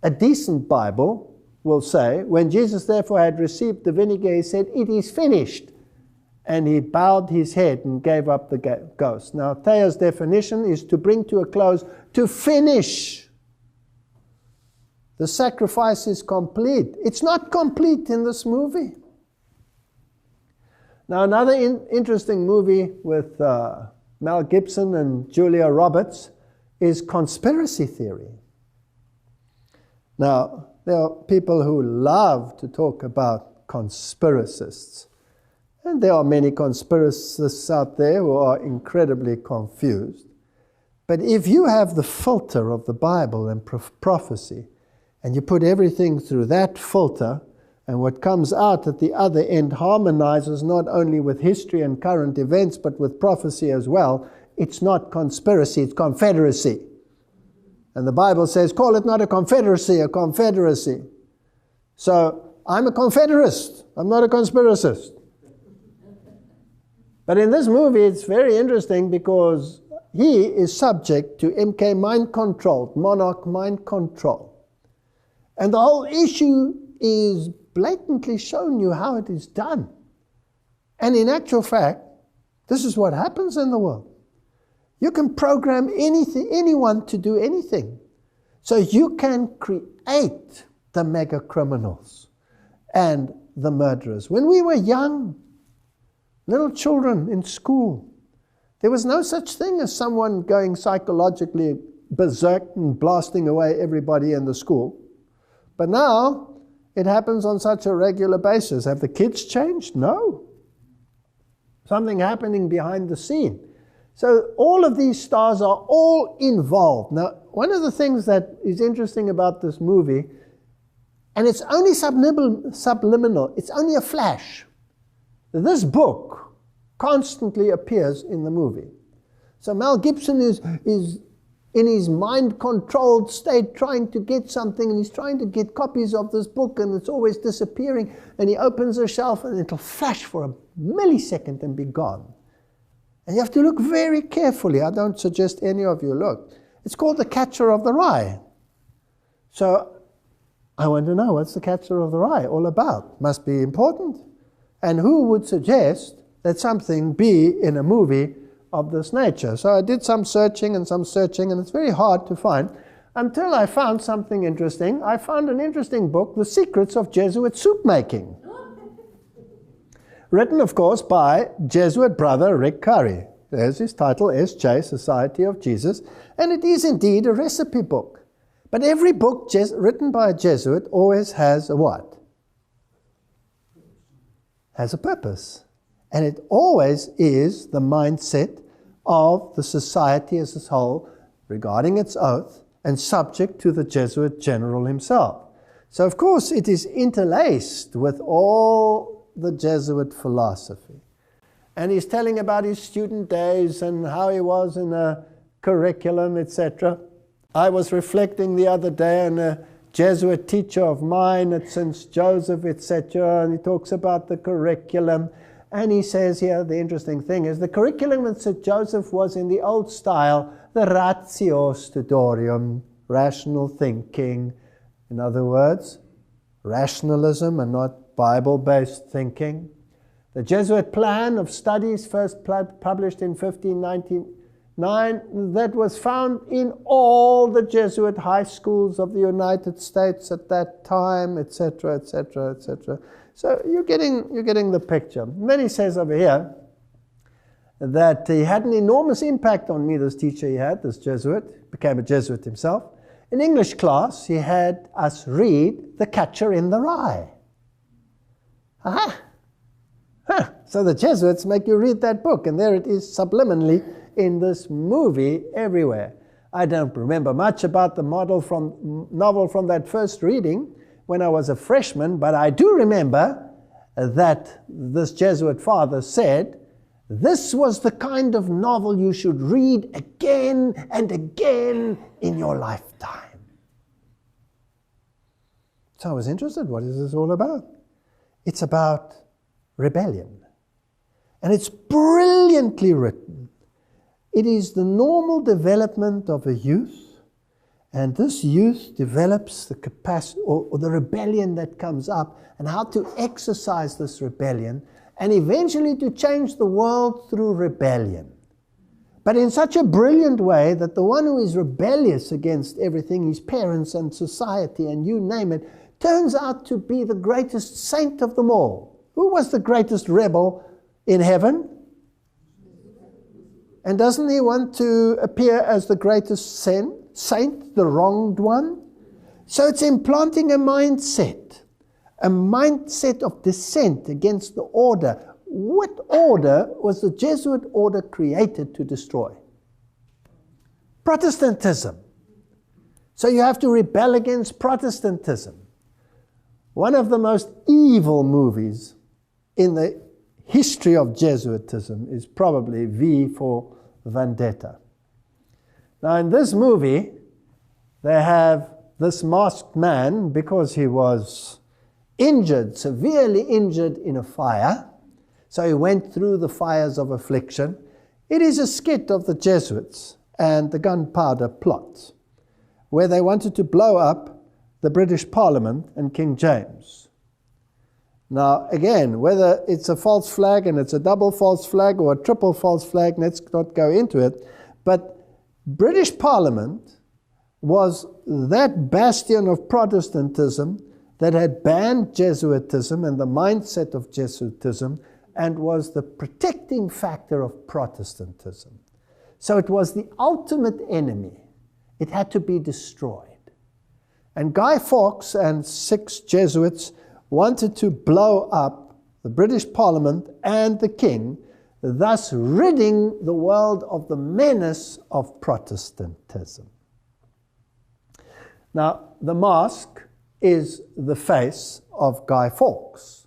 a decent Bible will say, when Jesus therefore had received the vinegar, he said, it is finished. And he bowed his head and gave up the ghost. Now, Thea's definition is to bring to a close, to finish. The sacrifice is complete. It's not complete in this movie. Now, another interesting movie with Mel Gibson and Julia Roberts is Conspiracy Theory. Now, there are people who love to talk about conspiracists. And there are many conspiracists out there who are incredibly confused. But if you have the filter of the Bible and prophecy, and you put everything through that filter, and what comes out at the other end harmonizes not only with history and current events, but with prophecy as well, it's not conspiracy, it's confederacy. And the Bible says, call it not a confederacy, a confederacy. So, I'm a confederist, I'm not a conspiracist. But in this movie, it's very interesting because he is subject to MK mind control, monarch mind control. And the whole issue is blatantly showing you how it is done. And in actual fact, this is what happens in the world. You can program anyone to do anything. So you can create the mega criminals and the murderers. When we were young, little children in school, there was no such thing as someone going psychologically berserk and blasting away everybody in the school. But now, it happens on such a regular basis. Have the kids changed? No. Something happening behind the scene. So all of these stars are all involved. Now, one of the things that is interesting about this movie, and it's only subliminal, it's only a flash. This book constantly appears in the movie. So Mel Gibson is in his mind-controlled state trying to get something, and he's trying to get copies of this book, and it's always disappearing, and he opens a shelf and it'll flash for a millisecond and be gone. And you have to look very carefully. I don't suggest any of you look. It's called The Catcher of the Rye. So I want to know, what's the Catcher of the Rye all about? Must be important. And who would suggest that something be in a movie of this nature? So I did some searching, and it's very hard to find until I found something interesting. I found an interesting book, The Secrets of Jesuit Soup Making. Written, of course, by Jesuit brother Rick Curry. There's his title, S.J., Society of Jesus. And it is indeed a recipe book. But every book written by a Jesuit always has a what? Has a purpose. And it always is the mindset of the society as a whole regarding its oath and subject to the Jesuit general himself. So, of course, it is interlaced with all the Jesuit philosophy. And he's telling about his student days and how he was in a curriculum, etc. I was reflecting the other day on a Jesuit teacher of mine at St. Joseph, etc., and he talks about the curriculum. And he says here, the interesting thing is, the curriculum at St. Joseph was in the old style, the ratio studiorum, rational thinking. In other words, rationalism and not Bible-based thinking. The Jesuit plan of studies, first published in 1599, that was found in all the Jesuit high schools of the United States at that time, etc., etc., etc. So you're getting the picture. And then he says over here that he had an enormous impact on me, this teacher he had, this Jesuit, became a Jesuit himself. In English class, he had us read The Catcher in the Rye. Aha! Huh. So the Jesuits make you read that book, and there it is subliminally in this movie everywhere. I don't remember much about the novel from that first reading when I was a freshman, but I do remember that this Jesuit father said, this was the kind of novel you should read again and again in your lifetime. So I was interested, what is this all about? It's about rebellion. And it's brilliantly written. It is the normal development of a youth, and this youth develops the capacity, or the rebellion that comes up, and how to exercise this rebellion, and eventually to change the world through rebellion. But in such a brilliant way that the one who is rebellious against everything, his parents and society and you name it, turns out to be the greatest saint of them all. Who was the greatest rebel in heaven? And doesn't he want to appear as the greatest saint, the wronged one? So it's implanting a mindset of dissent against the order. What order was the Jesuit order created to destroy? Protestantism. So you have to rebel against Protestantism. One of the most evil movies in the history of Jesuitism is probably V for Vendetta. Now in this movie, they have this masked man, because he was injured, severely injured in a fire, so he went through the fires of affliction. It is a skit of the Jesuits and the gunpowder plot, where they wanted to blow up the British Parliament and King James. Now, again, whether it's a false flag and it's a double false flag or a triple false flag, let's not go into it, but British Parliament was that bastion of Protestantism that had banned Jesuitism and the mindset of Jesuitism, and was the protecting factor of Protestantism. So it was the ultimate enemy. It had to be destroyed. And Guy Fawkes and 6 Jesuits wanted to blow up the British Parliament and the King, thus ridding the world of the menace of Protestantism. Now, the mask is the face of Guy Fawkes,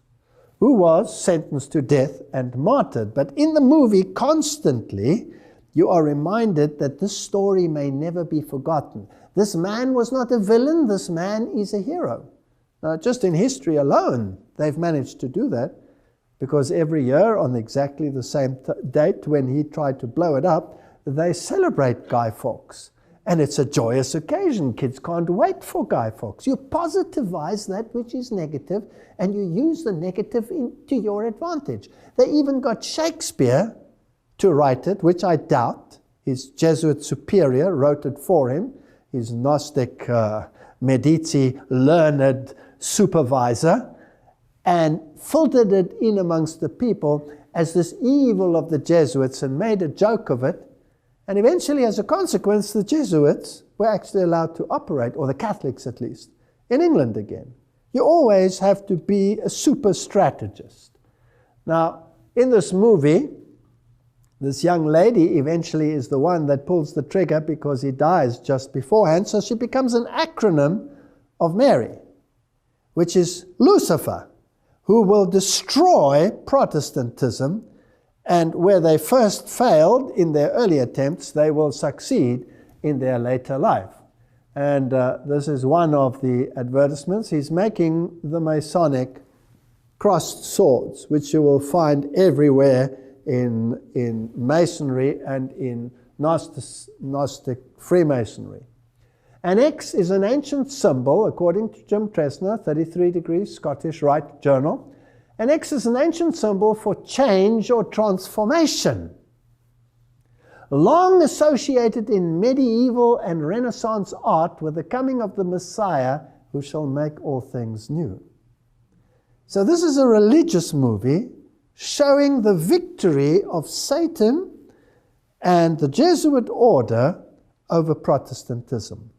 who was sentenced to death and martyred. But in the movie, constantly, you are reminded that this story may never be forgotten. This man was not a villain, this man is a hero. Now, just in history alone, they've managed to do that, because every year on exactly the same date when he tried to blow it up, they celebrate Guy Fawkes. And it's a joyous occasion. Kids can't wait for Guy Fawkes. You positivize that which is negative, and you use the negative to your advantage. They even got Shakespeare to write it, which I doubt. His Jesuit superior wrote it for him. His Gnostic Medici learned supervisor, and filtered it in amongst the people as this evil of the Jesuits and made a joke of it. And eventually, as a consequence, the Jesuits were actually allowed to operate, or the Catholics at least, in England again. You always have to be a super strategist. Now, in this movie, this young lady eventually is the one that pulls the trigger because he dies just beforehand, so she becomes an acronym of Mary, which is Lucifer, who will destroy Protestantism, and where they first failed in their early attempts, they will succeed in their later life. And this is one of the advertisements. He's making the Masonic crossed swords, which you will find everywhere in Masonry and in Gnostic Freemasonry. An X is an ancient symbol, according to Jim Tressner, 33 Degrees, Scottish Rite Journal. An X is an ancient symbol for change or transformation, long associated in medieval and Renaissance art with the coming of the Messiah who shall make all things new. So this is a religious movie showing the victory of Satan and the Jesuit order over Protestantism,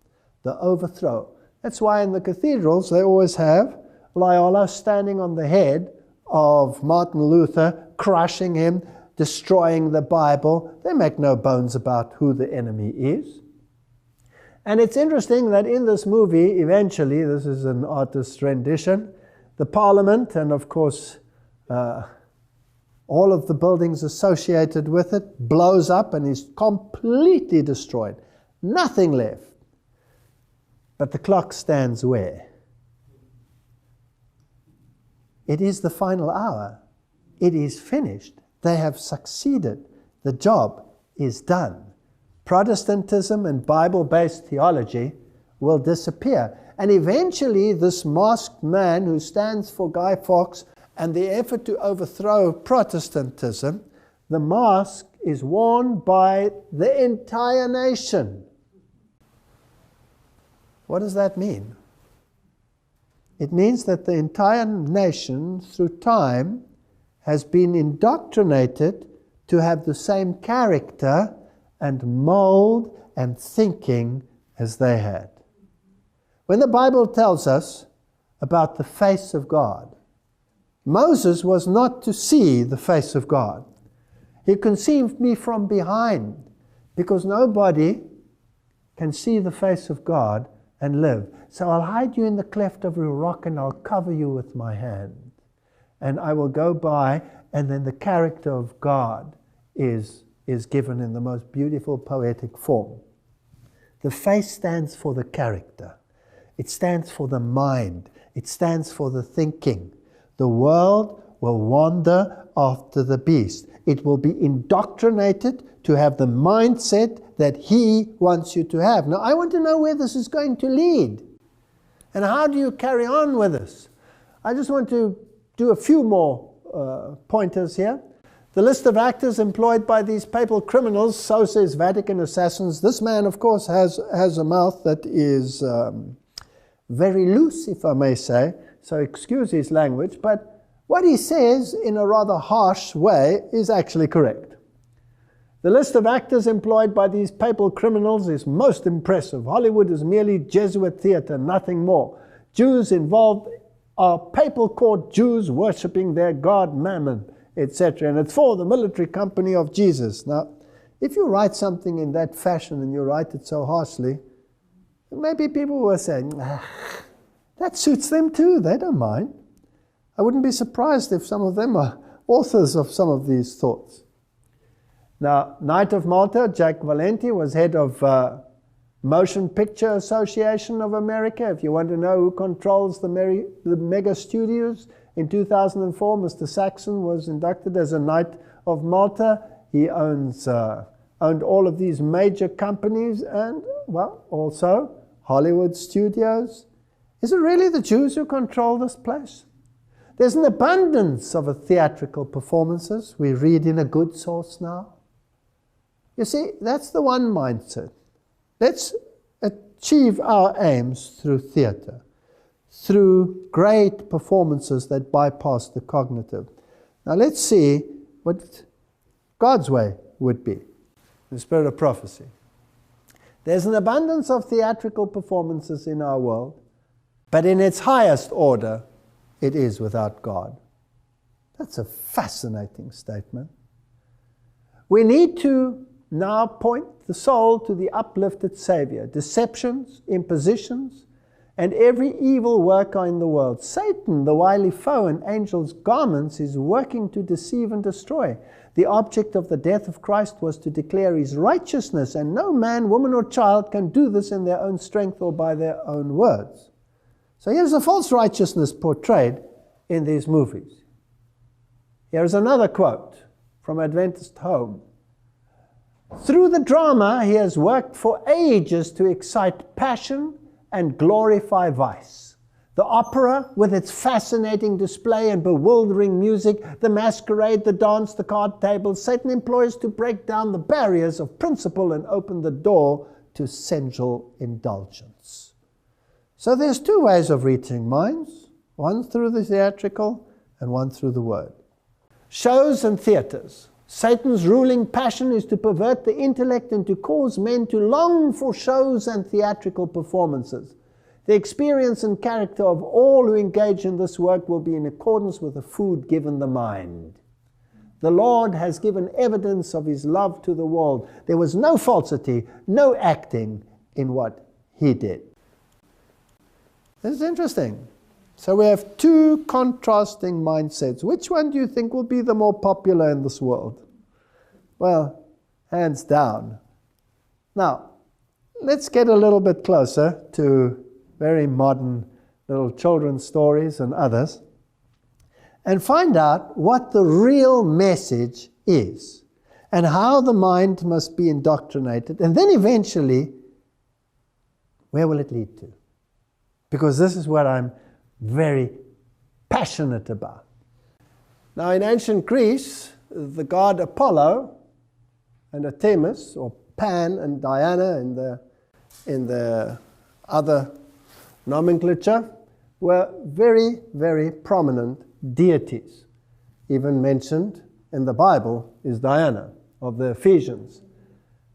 the overthrow. That's why in the cathedrals they always have Loyola standing on the head of Martin Luther, crushing him, destroying the Bible. They make no bones about who the enemy is. And it's interesting that in this movie, eventually, this is an artist's rendition, the Parliament, and of course, all of the buildings associated with it, blows up and is completely destroyed. Nothing left. But the clock stands where? It is the final hour. It is finished. They have succeeded. The job is done. Protestantism and Bible-based theology will disappear. And eventually, this masked man who stands for Guy Fawkes and the effort to overthrow Protestantism, the mask is worn by the entire nation. What does that mean? It means that the entire nation, through time, has been indoctrinated to have the same character and mold and thinking as they had. When the Bible tells us about the face of God, Moses was not to see the face of God. He conceived me from behind, because nobody can see the face of God and live. So I'll hide you in the cleft of a rock and I'll cover you with my hand. And I will go by, and then the character of God is given in the most beautiful poetic form. The face stands for the character. It stands for the mind. It stands for the thinking. The world will wander after the beast. It will be indoctrinated to have the mindset that he wants you to have. Now, I want to know where this is going to lead. And how do you carry on with this? I just want to do a few more pointers here. The list of actors employed by these papal criminals, so says Vatican assassins. This man, of course, has a mouth that is very loose, if I may say, so excuse his language, but what he says in a rather harsh way is actually correct. The list of actors employed by these papal criminals is most impressive. Hollywood is merely Jesuit theater, nothing more. Jews involved are papal court Jews worshipping their god Mammon, etc. And it's for the military company of Jesus. Now, if you write something in that fashion and you write it so harshly, maybe people will say, that suits them too, they don't mind. I wouldn't be surprised if some of them are authors of some of these thoughts. Now, Knight of Malta, Jack Valenti, was head of Motion Picture Association of America. If you want to know who controls the mega studios, in 2004, Mr. Saxon was inducted as a Knight of Malta. He owns owned all of these major companies and, well, also Hollywood studios. Is it really the Jews who control this place? There's an abundance of theatrical performances. We read in a good source now. You see, that's the one mindset. Let's achieve our aims through theater, through great performances that bypass the cognitive. Now let's see what God's way would be, the spirit of prophecy. There's an abundance of theatrical performances in our world, but in its highest order, it is without God. That's a fascinating statement. We need to now point the soul to the uplifted Savior. Deceptions, impositions, and every evil worker in the world. Satan, the wily foe in angels' garments, is working to deceive and destroy. The object of the death of Christ was to declare his righteousness, and no man, woman, or child can do this in their own strength or by their own words. So here's a false righteousness portrayed in these movies. Here's another quote from Adventist Home. Through the drama, he has worked for ages to excite passion and glorify vice. The opera, with its fascinating display and bewildering music, the masquerade, the dance, the card tables, Satan employs to break down the barriers of principle and open the door to sensual indulgence. So there's two ways of reaching minds, one through the theatrical and one through the word. Shows and theaters. Satan's ruling passion is to pervert the intellect and to cause men to long for shows and theatrical performances. The experience and character of all who engage in this work will be in accordance with the food given the mind. The Lord has given evidence of his love to the world. There was no falsity, no acting in what he did. This is interesting. So we have two contrasting mindsets. Which one do you think will be the more popular in this world? Well, hands down. Now, let's get a little bit closer to very modern little children's stories and others and find out what the real message is and how the mind must be indoctrinated, and then eventually, where will it lead to? Because this is what I'm very passionate about. Now, in ancient Greece, the god Apollo and Artemis, or Pan and Diana in the other nomenclature, were very, very prominent deities. Even mentioned in the Bible is Diana of the Ephesians.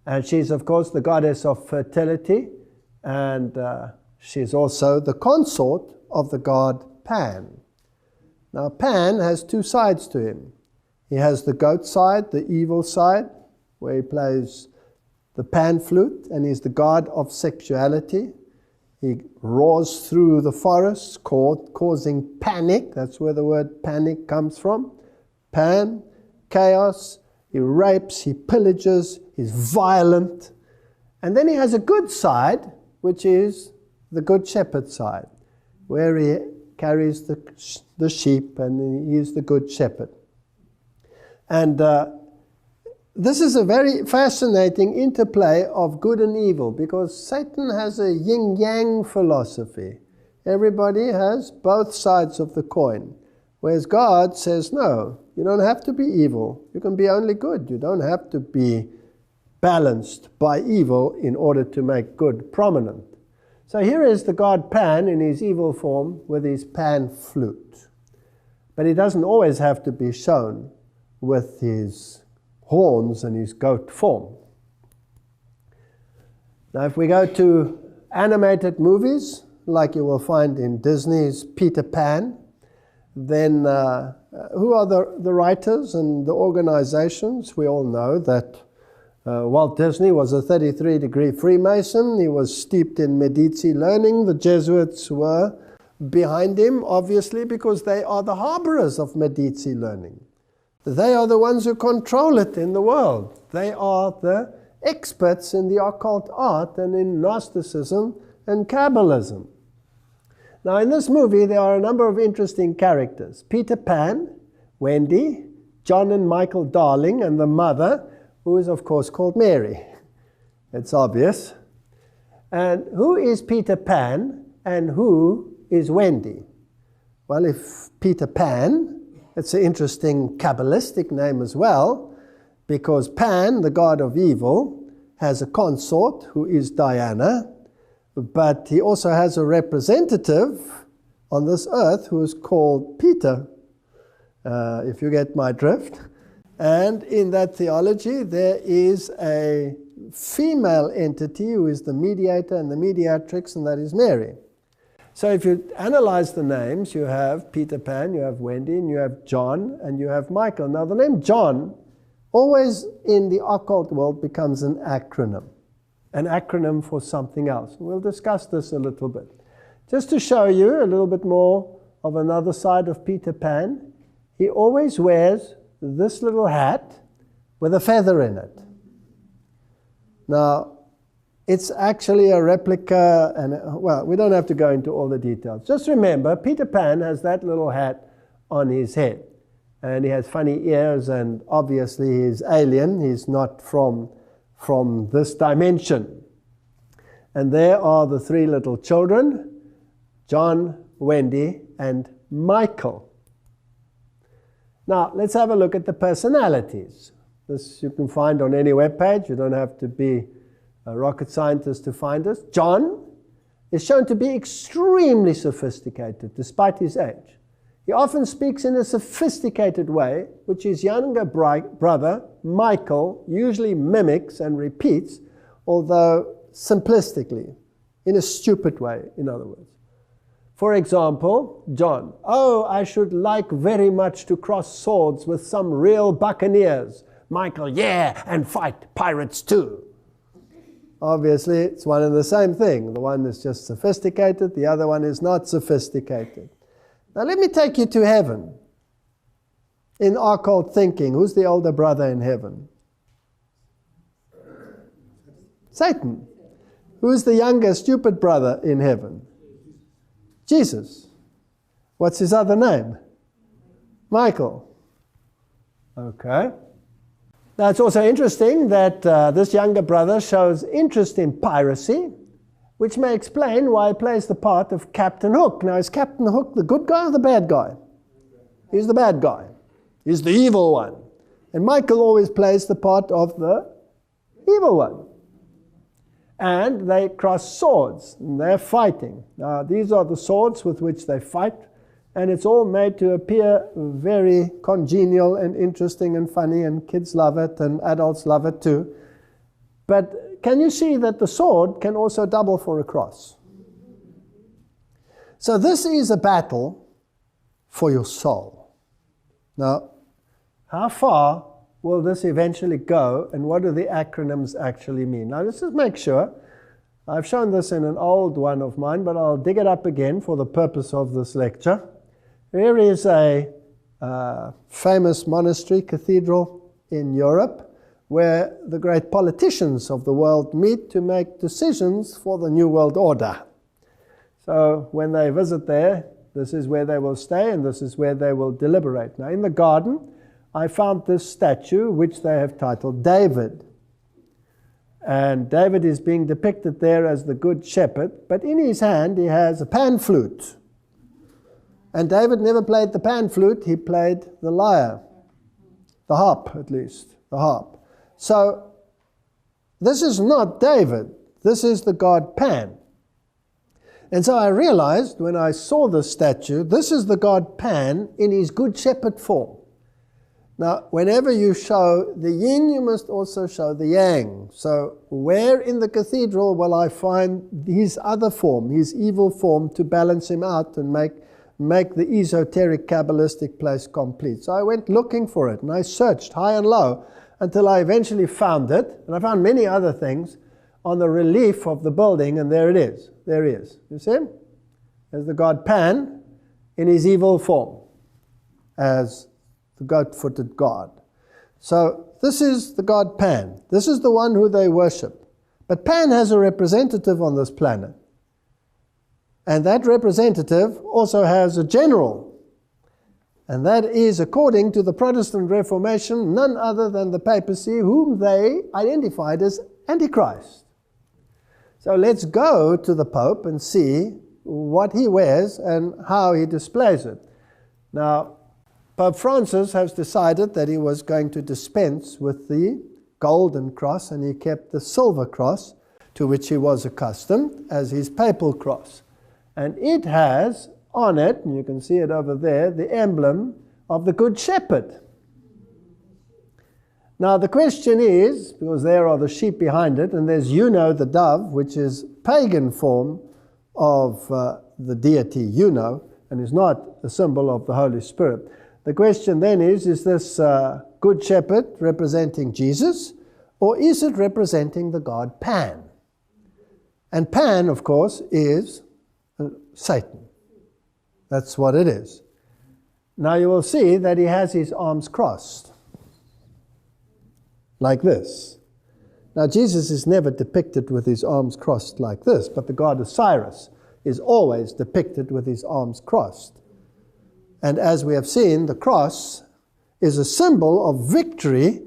And she's, of course, the goddess of fertility, and she's also the consort of the god Pan. Now, Pan has two sides to him. He has the goat side, the evil side, where he plays the pan flute, and he's the god of sexuality. He roars through the forests, causing panic. That's where the word panic comes from. Pan, chaos. He rapes, he pillages, he's violent. And then he has a good side, which is the good shepherd side, where he carries the sheep, and he is the good shepherd. And this is a very fascinating interplay of good and evil, because Satan has a yin-yang philosophy. Everybody has both sides of the coin, whereas God says, no, you don't have to be evil. You can be only good. You don't have to be balanced by evil in order to make good prominent. So here is the god Pan in his evil form with his pan flute. But he doesn't always have to be shown with his horns and his goat form. Now, if we go to animated movies, like you will find in Disney's Peter Pan, then who are the writers and the organizations? We all know that Walt Disney was a 33-degree Freemason. He was steeped in Medici learning. The Jesuits were behind him, obviously, because they are the harborers of Medici learning. They are the ones who control it in the world. They are the experts in the occult art and in Gnosticism and Kabbalism. Now, in this movie, there are a number of interesting characters. Peter Pan, Wendy, John and Michael Darling, and the mother, who is of course called Mary. It's obvious. And who is Peter Pan and who is Wendy? Well, if Peter Pan, it's an interesting Kabbalistic name as well, because Pan, the god of evil, has a consort who is Diana, but he also has a representative on this earth who is called Peter, if you get my drift. And in that theology, there is a female entity who is the mediator and the mediatrix, and that is Mary. So if you analyze the names, you have Peter Pan, you have Wendy, and you have John, and you have Michael. Now the name John always in the occult world becomes an acronym for something else. We'll discuss this a little bit. Just to show you a little bit more of another side of Peter Pan, he always wears this little hat with a feather in it. Now, it's actually a replica, and well, we don't have to go into all the details. Just remember, Peter Pan has that little hat on his head. And he has funny ears, and obviously he's alien. He's not from this dimension. And there are the three little children, John, Wendy, and Michael. Now, let's have a look at the personalities. This you can find on any webpage. You don't have to be a rocket scientist to find this. John is shown to be extremely sophisticated, despite his age. He often speaks in a sophisticated way, which his younger brother, Michael, usually mimics and repeats, although simplistically, in a stupid way, in other words. For example, John, "Oh, I should like very much to cross swords with some real buccaneers." Michael, "Yeah, and fight pirates too." Obviously, it's one and the same thing. The one is just sophisticated, the other one is not sophisticated. Now let me take you to heaven. In occult thinking, who's the older brother in heaven? Satan. Who's the younger stupid brother in heaven? Jesus. What's his other name? Michael. Okay. Now it's also interesting that this younger brother shows interest in piracy, which may explain why he plays the part of Captain Hook. Now, is Captain Hook the good guy or the bad guy? He's the bad guy. He's the evil one. And Michael always plays the part of the evil one. And they cross swords, and they're fighting. Now, these are the swords with which they fight, and it's all made to appear very congenial and interesting and funny, and kids love it, and adults love it too. But can you see that the sword can also double for a cross? So this is a battle for your soul. Now, how far will this eventually go, and what do the acronyms actually mean? Now, let's just make sure. I've shown this in an old one of mine, but I'll dig it up again for the purpose of this lecture. Here is a famous monastery, cathedral in Europe, where the great politicians of the world meet to make decisions for the New World Order. So when they visit there, this is where they will stay, and this is where they will deliberate. Now, in the garden, I found this statue, which they have titled David. And David is being depicted there as the good shepherd, but in his hand he has a pan flute. And David never played the pan flute, he played the lyre. The harp, at least, the harp. So, this is not David, this is the god Pan. And so I realized when I saw this statue, this is the god Pan in his good shepherd form. Now, whenever you show the yin, you must also show the yang. So, where in the cathedral will I find his other form, his evil form, to balance him out and make the esoteric Kabbalistic place complete? So I went looking for it, and I searched high and low until I eventually found it. And I found many other things on the relief of the building, and there it is. There he is. You see him? There's the god Pan in his evil form as the goat-footed god. So this is the god Pan. This is the one who they worship. But Pan has a representative on this planet. And that representative also has a general. And that is, according to the Protestant Reformation, none other than the papacy, whom they identified as Antichrist. So let's go to the Pope and see what he wears and how he displays it. Now, Pope Francis has decided that he was going to dispense with the golden cross, and he kept the silver cross, to which he was accustomed, as his papal cross. And it has on it, and you can see it over there, the emblem of the Good Shepherd. Now the question is, because there are the sheep behind it, and there's Juno the dove, which is pagan form of the deity Juno, and is not a symbol of the Holy Spirit. The question then is this Good Shepherd representing Jesus, or is it representing the god Pan? And Pan, of course, is Satan. That's what it is. Now you will see that he has his arms crossed, like this. Now Jesus is never depicted with his arms crossed like this, but the god Osiris is always depicted with his arms crossed. And as we have seen, the cross is a symbol of victory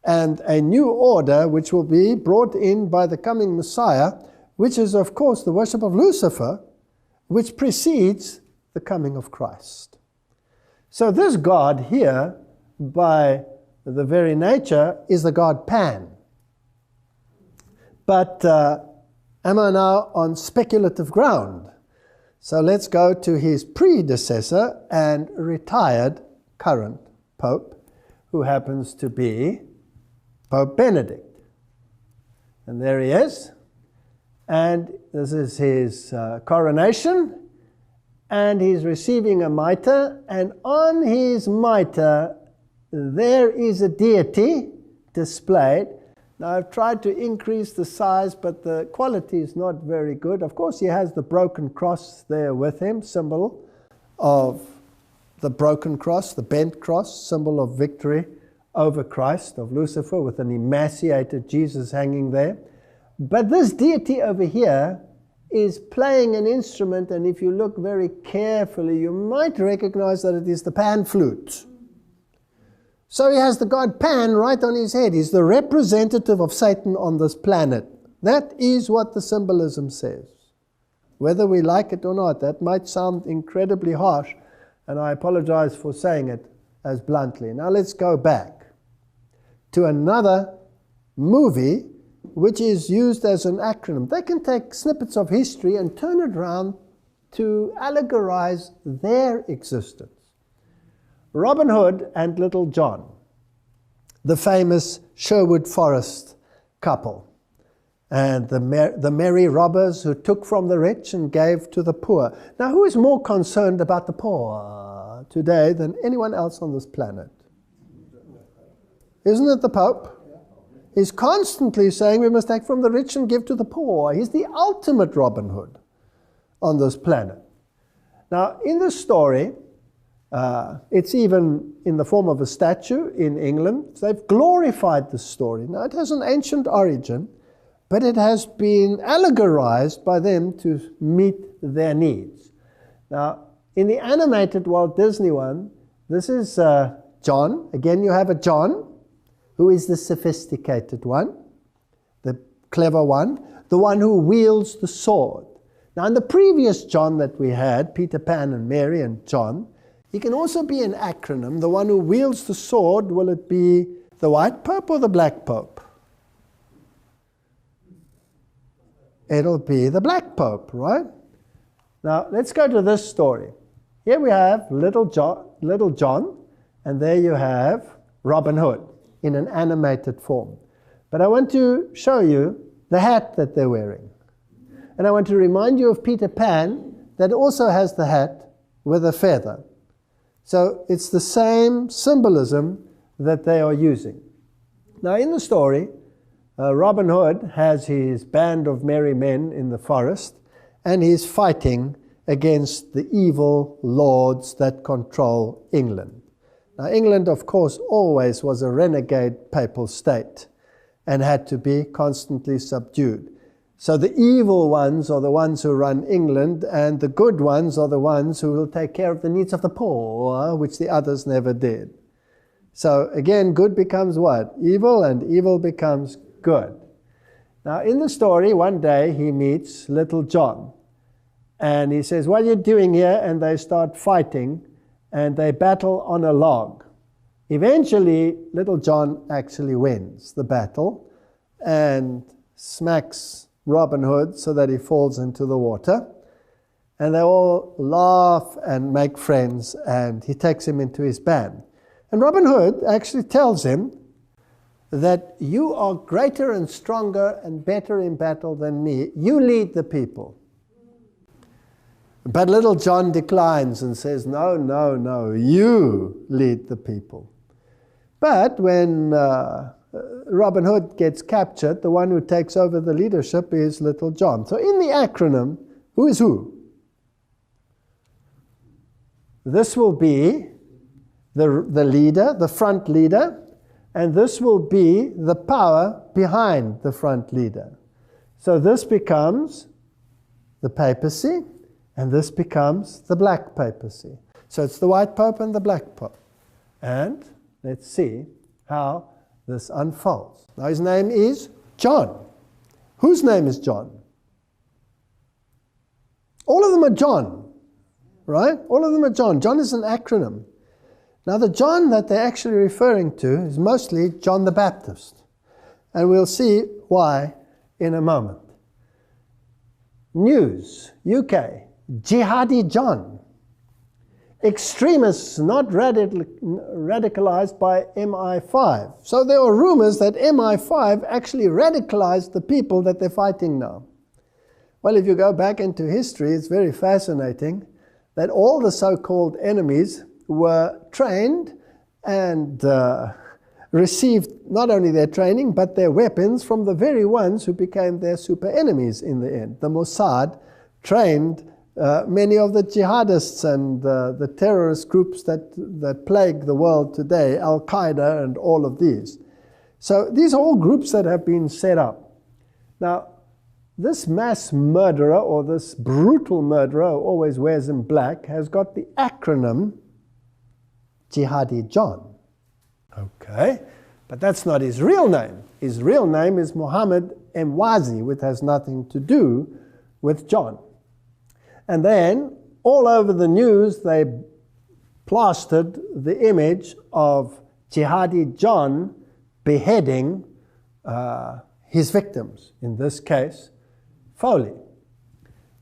and a new order which will be brought in by the coming Messiah, which is, of course, the worship of Lucifer, which precedes the coming of Christ. So this God here, by the very nature, is the god Pan. But am I now on speculative ground? So let's go to his predecessor and retired current Pope, who happens to be Pope Benedict. And there he is. And this is his coronation. And he's receiving a mitre, and on his mitre there is a deity displayed. Now I've tried to increase the size, but the quality is not very good. Of course he has the broken cross there with him, symbol of the broken cross, the bent cross, symbol of victory over Christ, of Lucifer, with an emaciated Jesus hanging there. But this deity over here is playing an instrument, and if you look very carefully, you might recognize that it is the pan flute. So he has the god Pan right on his head. He's the representative of Satan on this planet. That is what the symbolism says. Whether we like it or not, that might sound incredibly harsh, and I apologize for saying it as bluntly. Now let's go back to another movie which is used as an acronym. They can take snippets of history and turn it around to allegorize their existence. Robin Hood and Little John, the famous Sherwood Forest couple, and the merry robbers who took from the rich and gave to the poor. Now, who is more concerned about the poor today than anyone else on this planet? Isn't it the Pope? He's constantly saying we must take from the rich and give to the poor. He's the ultimate Robin Hood on this planet. Now, in this story, it's even in the form of a statue in England. They've glorified the story. Now, it has an ancient origin, but it has been allegorized by them to meet their needs. Now, in the animated Walt Disney one, this is John. Again, you have a John, who is the sophisticated one, the clever one, the one who wields the sword. Now, in the previous John that we had, Peter Pan and Mary and John, he can also be an acronym. The one who wields the sword, will it be the white pope or the black pope? It'll be the black pope, right? Now, let's go to this story. Here we have Little John, and there you have Robin Hood in an animated form. But I want to show you the hat that they're wearing. And I want to remind you of Peter Pan, that also has the hat with a feather. So it's the same symbolism that they are using. Now in the story, Robin Hood has his band of merry men in the forest, and he's fighting against the evil lords that control England. Now England, of course, always was a renegade papal state and had to be constantly subdued. So the evil ones are the ones who run England, and the good ones are the ones who will take care of the needs of the poor, which the others never did. So again, good becomes what? Evil, and evil becomes good. Now in the story, one day he meets little John. And he says, what are you doing here? And they start fighting, and they battle on a log. Eventually, little John actually wins the battle and smacks Robin Hood so that he falls into the water. And they all laugh and make friends, and he takes him into his band. And Robin Hood actually tells him that you are greater and stronger and better in battle than me. You lead the people. But little John declines and says, no, no, no, you lead the people. But when Robin Hood gets captured, the one who takes over the leadership is little John. So in the acronym, who is who? This will be the leader, the front leader, and this will be the power behind the front leader. So this becomes the papacy, and this becomes the black papacy. So it's the white pope and the black pope. And let's see how this unfolds. Now his name is John. Whose name is John? All of them are John, right? All of them are John. John is an acronym. Now the John that they're actually referring to is mostly John the Baptist. And we'll see why in a moment. News, UK. Jihadi John. Extremists not radicalized by MI5. So there are rumors that MI5 actually radicalized the people that they're fighting now. Well, if you go back into history, it's very fascinating that all the so-called enemies were trained and received not only their training, but their weapons from the very ones who became their super enemies in the end. The Mossad trained many of the jihadists and the terrorist groups that plague the world today, Al-Qaeda and all of these. So these are all groups that have been set up. Now, this mass murderer, or this brutal murderer who always wears in black, has got the acronym Jihadi John. Okay, but that's not his real name. His real name is Muhammad Mwazi, which has nothing to do with John. And then, all over the news, they plastered the image of Jihadi John beheading his victims, in this case, Foley.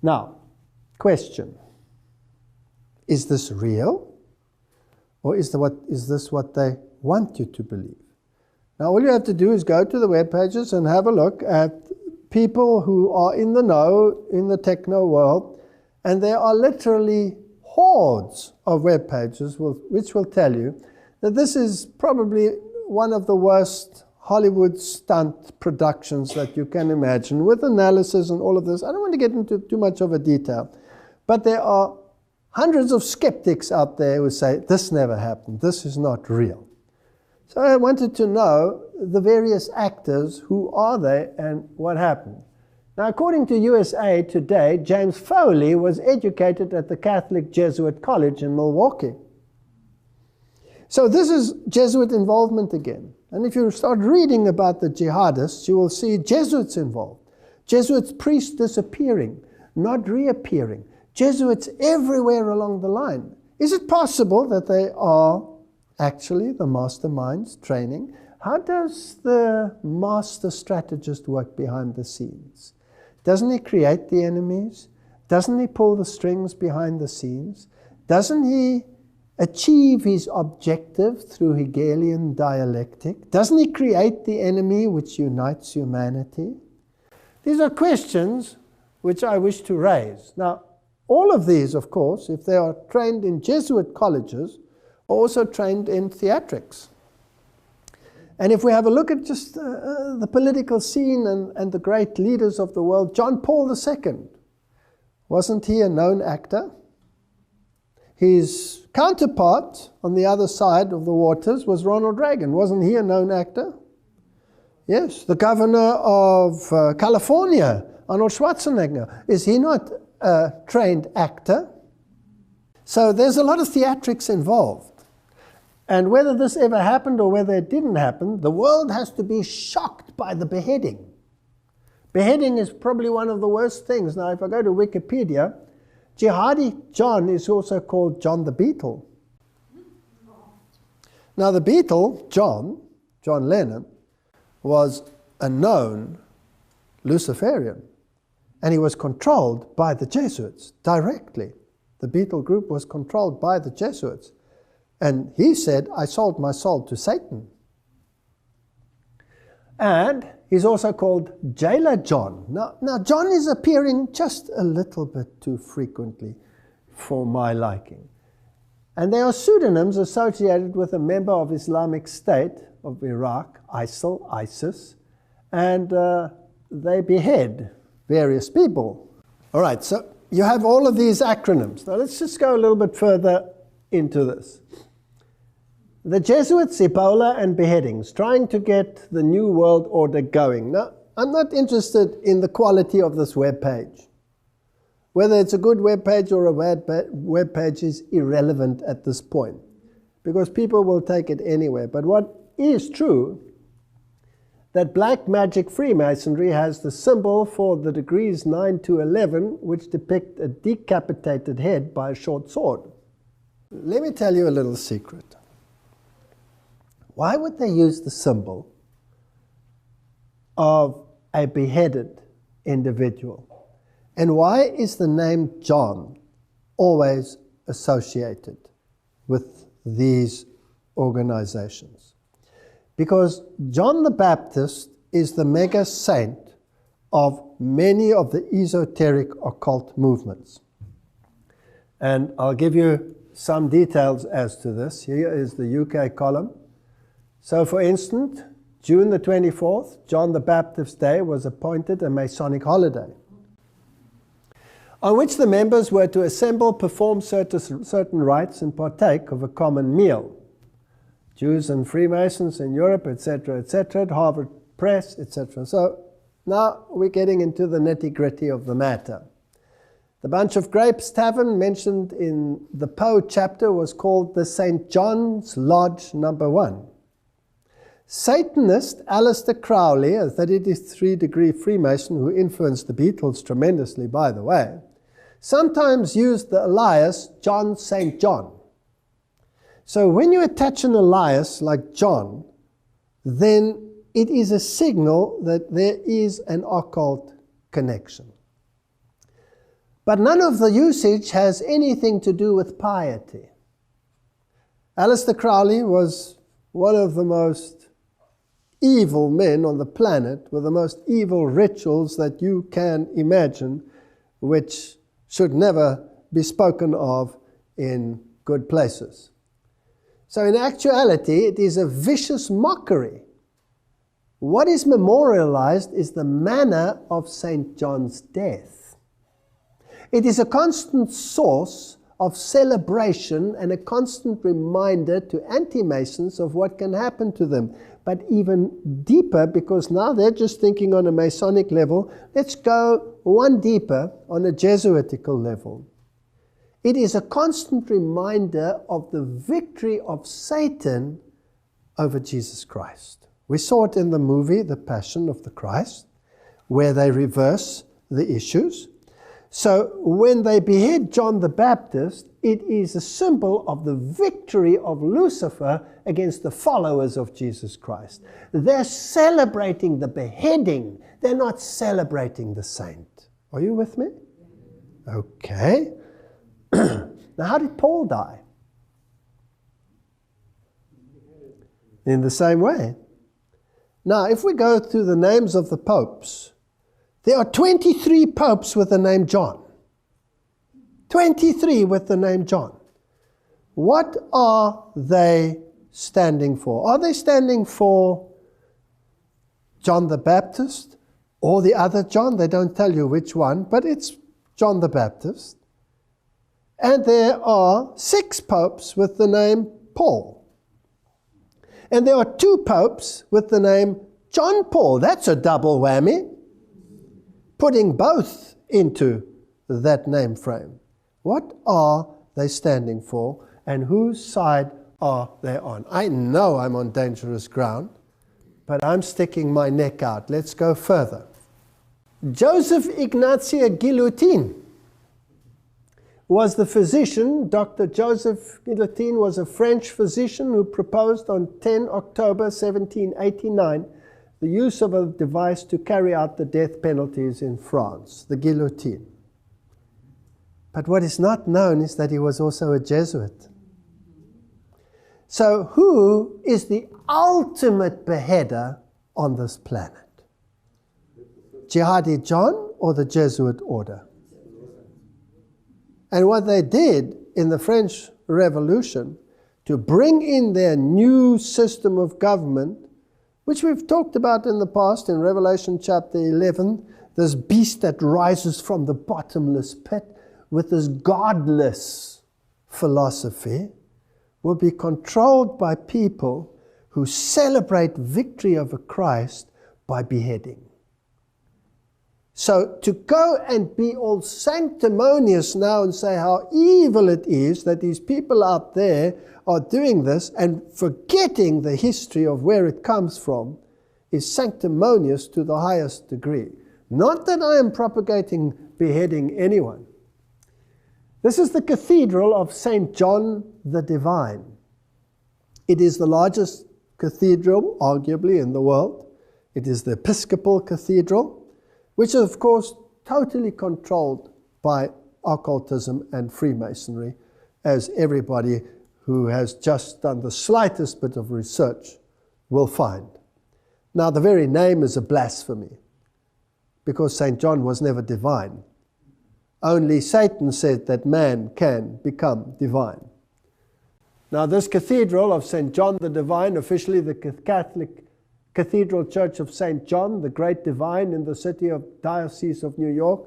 Now, question. Is this real? Or is this what they want you to believe? Now, all you have to do is go to the web pages and have a look at people who are in the know, in the techno world, and there are literally hordes of web pages which will tell you that this is probably one of the worst Hollywood stunt productions that you can imagine, with analysis and all of this. I don't want to get into too much of a detail, but there are hundreds of skeptics out there who say, this never happened, this is not real. So I wanted to know the various actors, who are they and what happened. Now, according to USA Today, James Foley was educated at the Catholic Jesuit College in Milwaukee. So this is Jesuit involvement again. And if you start reading about the jihadists, you will see Jesuits involved. Jesuits priests disappearing, not reappearing. Jesuits everywhere along the line. Is it possible that they are actually the masterminds training? How does the master strategist work behind the scenes? Doesn't he create the enemies? Doesn't he pull the strings behind the scenes? Doesn't he achieve his objective through Hegelian dialectic? Doesn't he create the enemy which unites humanity? These are questions which I wish to raise. Now, all of these, of course, if they are trained in Jesuit colleges, are also trained in theatrics. And if we have a look at just the political scene and the great leaders of the world, John Paul II, wasn't he a known actor? His counterpart on the other side of the waters was Ronald Reagan. Wasn't he a known actor? Yes, the governor of California Arnold Schwarzenegger, is he not a trained actor? So there's a lot of theatrics involved. And whether this ever happened or whether it didn't happen, the world has to be shocked by the beheading. Beheading is probably one of the worst things. Now, if I go to Wikipedia, Jihadi John is also called John the Beatle. Now, the Beatle, John Lennon, was a known Luciferian, and he was controlled by the Jesuits directly. The Beatle group was controlled by the Jesuits. And he said, I sold my soul to Satan. And he's also called Jailer John. Now John is appearing just a little bit too frequently for my liking. And there are pseudonyms associated with a member of Islamic State of Iraq, ISIL, ISIS, and they behead various people. All right, so you have all of these acronyms. Now let's just go a little bit further into this. The Jesuits, Ebola, and beheadings, trying to get the New World Order going. Now, I'm not interested in the quality of this web page. Whether it's a good web page or a bad web page is irrelevant at this point, because people will take it anywhere. But what is true, that black magic Freemasonry has the symbol for the degrees 9 to 11, which depict a decapitated head by a short sword. Let me tell you a little secret. Why would they use the symbol of a beheaded individual? And why is the name John always associated with these organizations? Because John the Baptist is the mega saint of many of the esoteric occult movements. And I'll give you some details as to this. Here is the UK column. So, for instance, June the 24th, John the Baptist's Day, was appointed a Masonic holiday, on which the members were to assemble, perform certain rites, and partake of a common meal. Jews and Freemasons in Europe, etc., etc., Harvard Press, etc. So now we're getting into the nitty-gritty of the matter. The Bunch of Grapes Tavern mentioned in the Poe chapter was called the St. John's Lodge No. 1. Satanist Aleister Crowley, a 33-degree Freemason who influenced the Beatles tremendously, by the way, sometimes used the alias John St. John. So when you attach an alias like John, then it is a signal that there is an occult connection. But none of the usage has anything to do with piety. Aleister Crowley was one of the most evil men on the planet, with the most evil rituals that you can imagine, which should never be spoken of in good places. So in actuality, it is a vicious mockery. What is memorialized is the manner of St. John's death. It is a constant source of celebration and a constant reminder to anti-Masons of what can happen to them. But even deeper, because now they're just thinking on a Masonic level, let's go one deeper on a Jesuitical level. It is a constant reminder of the victory of Satan over Jesus Christ. We saw it in the movie, The Passion of the Christ, where they reverse the issues. So when they behead John the Baptist, it is a symbol of the victory of Lucifer against the followers of Jesus Christ. They're celebrating the beheading. They're not celebrating the saint. Are you with me? Okay. Now, how did Paul die? In the same way. Now, if we go through the names of the popes, there are 23 popes with the name John. 23 with the name John. What are they standing for? Are they standing for John the Baptist or the other John? They don't tell you which one, but it's John the Baptist. And there are 6 popes with the name Paul. And there are 2 popes with the name John Paul. That's a double whammy. putting both into that name frame. What are they standing for, and whose side are they on? I know I'm on dangerous ground, but I'm sticking my neck out. Let's go further. Joseph Ignatia Guillotin was the physician. Dr. Joseph Guillotin was a French physician who proposed on 10 October 1789 the use of a device to carry out the death penalties in France, the guillotine. But what is not known is that he was also a Jesuit. So who is the ultimate beheader on this planet? Jihadi John or the Jesuit order? And what they did in the French Revolution to bring in their new system of government, which we've talked about in the past in Revelation chapter 11, this beast that rises from the bottomless pit with this godless philosophy, will be controlled by people who celebrate victory over Christ by beheading. So to go and be all sanctimonious now and say how evil it is that these people out there are doing this and forgetting the history of where it comes from is sanctimonious to the highest degree. Not that I am propagating beheading anyone. This is the Cathedral of St. John the Divine. It is the largest cathedral, arguably, in the world. It is the Episcopal Cathedral, which is, of course, totally controlled by occultism and Freemasonry, as everybody who has just done the slightest bit of research will find. Now, the very name is a blasphemy, because St. John was never divine. Only Satan said that man can become divine. Now, this cathedral of St. John the Divine, officially the Catholic Cathedral Church of St. John, the great divine in the city of Diocese of New York,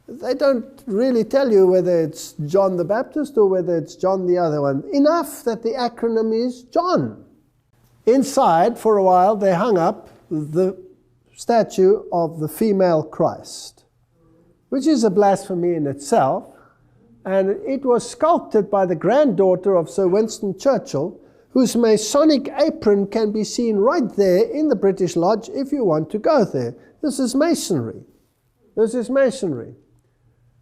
they don't really tell you whether it's John the Baptist or whether it's John the other one. Enough that the acronym is John. Inside, for a while, they hung up the statue of the female Christ, which is a blasphemy in itself, and it was sculpted by the granddaughter of Sir Winston Churchill, whose Masonic apron can be seen right there in the British Lodge if you want to go there. This is Masonry. This is Masonry.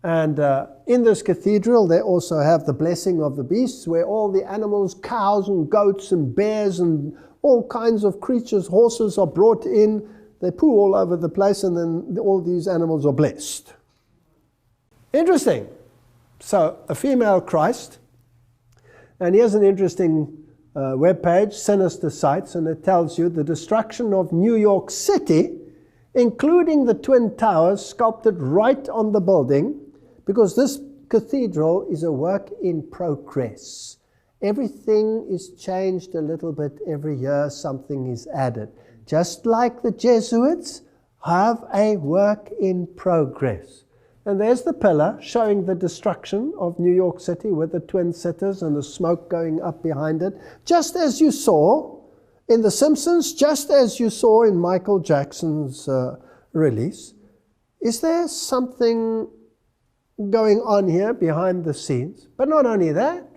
And in this cathedral, they also have the blessing of the beasts, where all the animals, cows and goats and bears and all kinds of creatures, horses are brought in. They poo all over the place, and then all these animals are blessed. Interesting. So, a female Christ. And here's an interesting webpage, Sinister Sites, and it tells you the destruction of New York City, including the Twin Towers, sculpted right on the building, because this cathedral is a work in progress. Everything is changed a little bit every year, something is added. Just like the Jesuits have a work in progress. And there's the pillar showing the destruction of New York City with the twin cities and the smoke going up behind it. Just as you saw in The Simpsons, just as you saw in Michael Jackson's release. Is there something going on here behind the scenes? But not only that,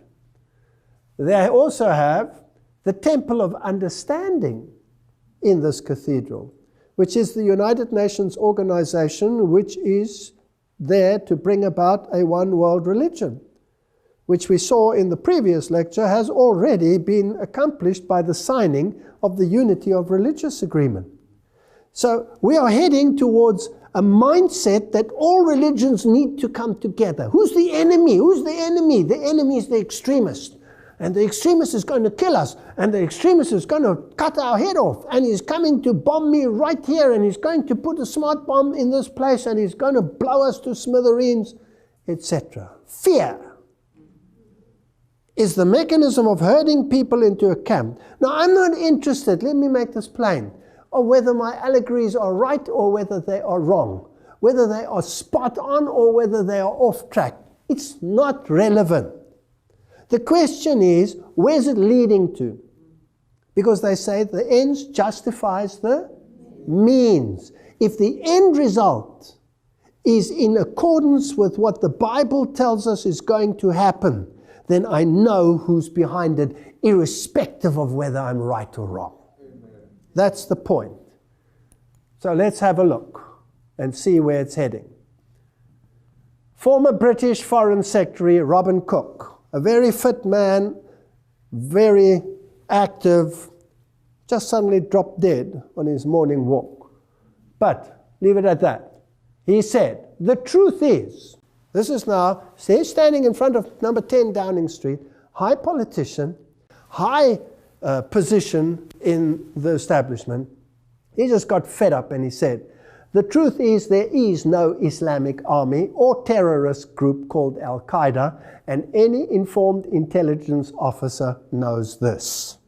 they also have the Temple of Understanding in this cathedral, which is the United Nations organization which is there to bring about a one world religion, which we saw in the previous lecture has already been accomplished by the signing of the Unity of Religious Agreement. So we are heading towards a mindset that all religions need to come together. Who's the enemy? Who's the enemy? The enemy is the extremist. And the extremist is going to kill us. And the extremist is going to cut our head off. And he's coming to bomb me right here. And he's going to put a smart bomb in this place. And he's going to blow us to smithereens, etc. Fear is the mechanism of herding people into a camp. Now, I'm not interested, let me make this plain, of whether my allegories are right or whether they are wrong, whether they are spot on or whether they are off track. It's not relevant. The question is, where's it leading to? Because they say the ends justifies the means. If the end result is in accordance with what the Bible tells us is going to happen, then I know who's behind it, irrespective of whether I'm right or wrong. Amen. That's the point. So let's have a look and see where it's heading. Former British Foreign Secretary Robin Cook, a very fit man, very active, just suddenly dropped dead on his morning walk. But leave it at that. He said, the truth is, this is now, he's standing in front of number 10 Downing Street, high politician, high position in the establishment. He just got fed up and he said, the truth is there is no Islamic army or terrorist group called Al-Qaeda, and any informed intelligence officer knows this.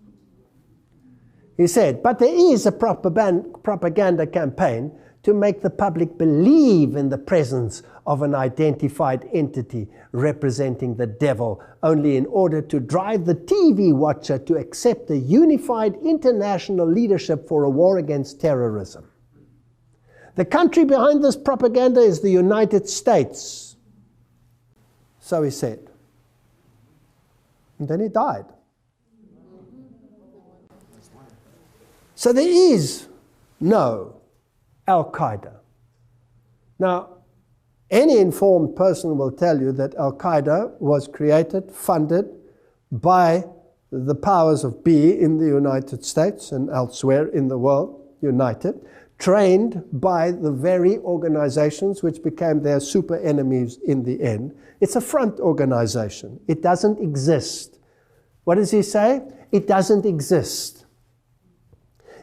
He said, but there is a propaganda campaign to make the public believe in the presence of an identified entity representing the devil, only in order to drive the TV watcher to accept a unified international leadership for a war against terrorism. The country behind this propaganda is the United States. So he said. And then he died. So there is no Al-Qaeda. Now, any informed person will tell you that Al-Qaeda was created, funded by the powers of be in the United States and elsewhere in the world, united, trained by the very organizations which became their super enemies in the end. It's a front organization. It doesn't exist. What does he say? It doesn't exist.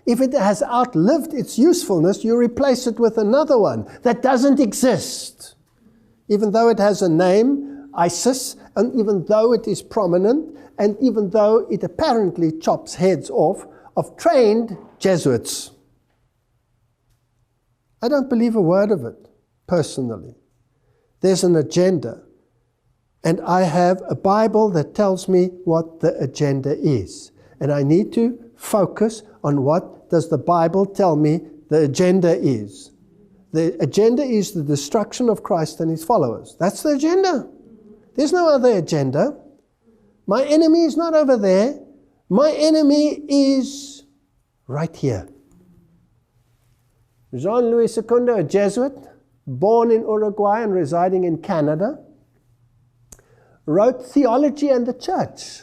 If it has outlived its usefulness, you replace it with another one that doesn't exist. Even though it has a name, ISIS, and even though it is prominent, and even though it apparently chops heads off of trained Jesuits. I don't believe a word of it, personally. There's an agenda. And I have a Bible that tells me what the agenda is. And I need to focus on what does the Bible tell me the agenda is. The agenda is the destruction of Christ and his followers. That's the agenda. There's no other agenda. My enemy is not over there. My enemy is right here. Jean-Louis Secundo, a Jesuit, born in Uruguay and residing in Canada, wrote Theology and the Church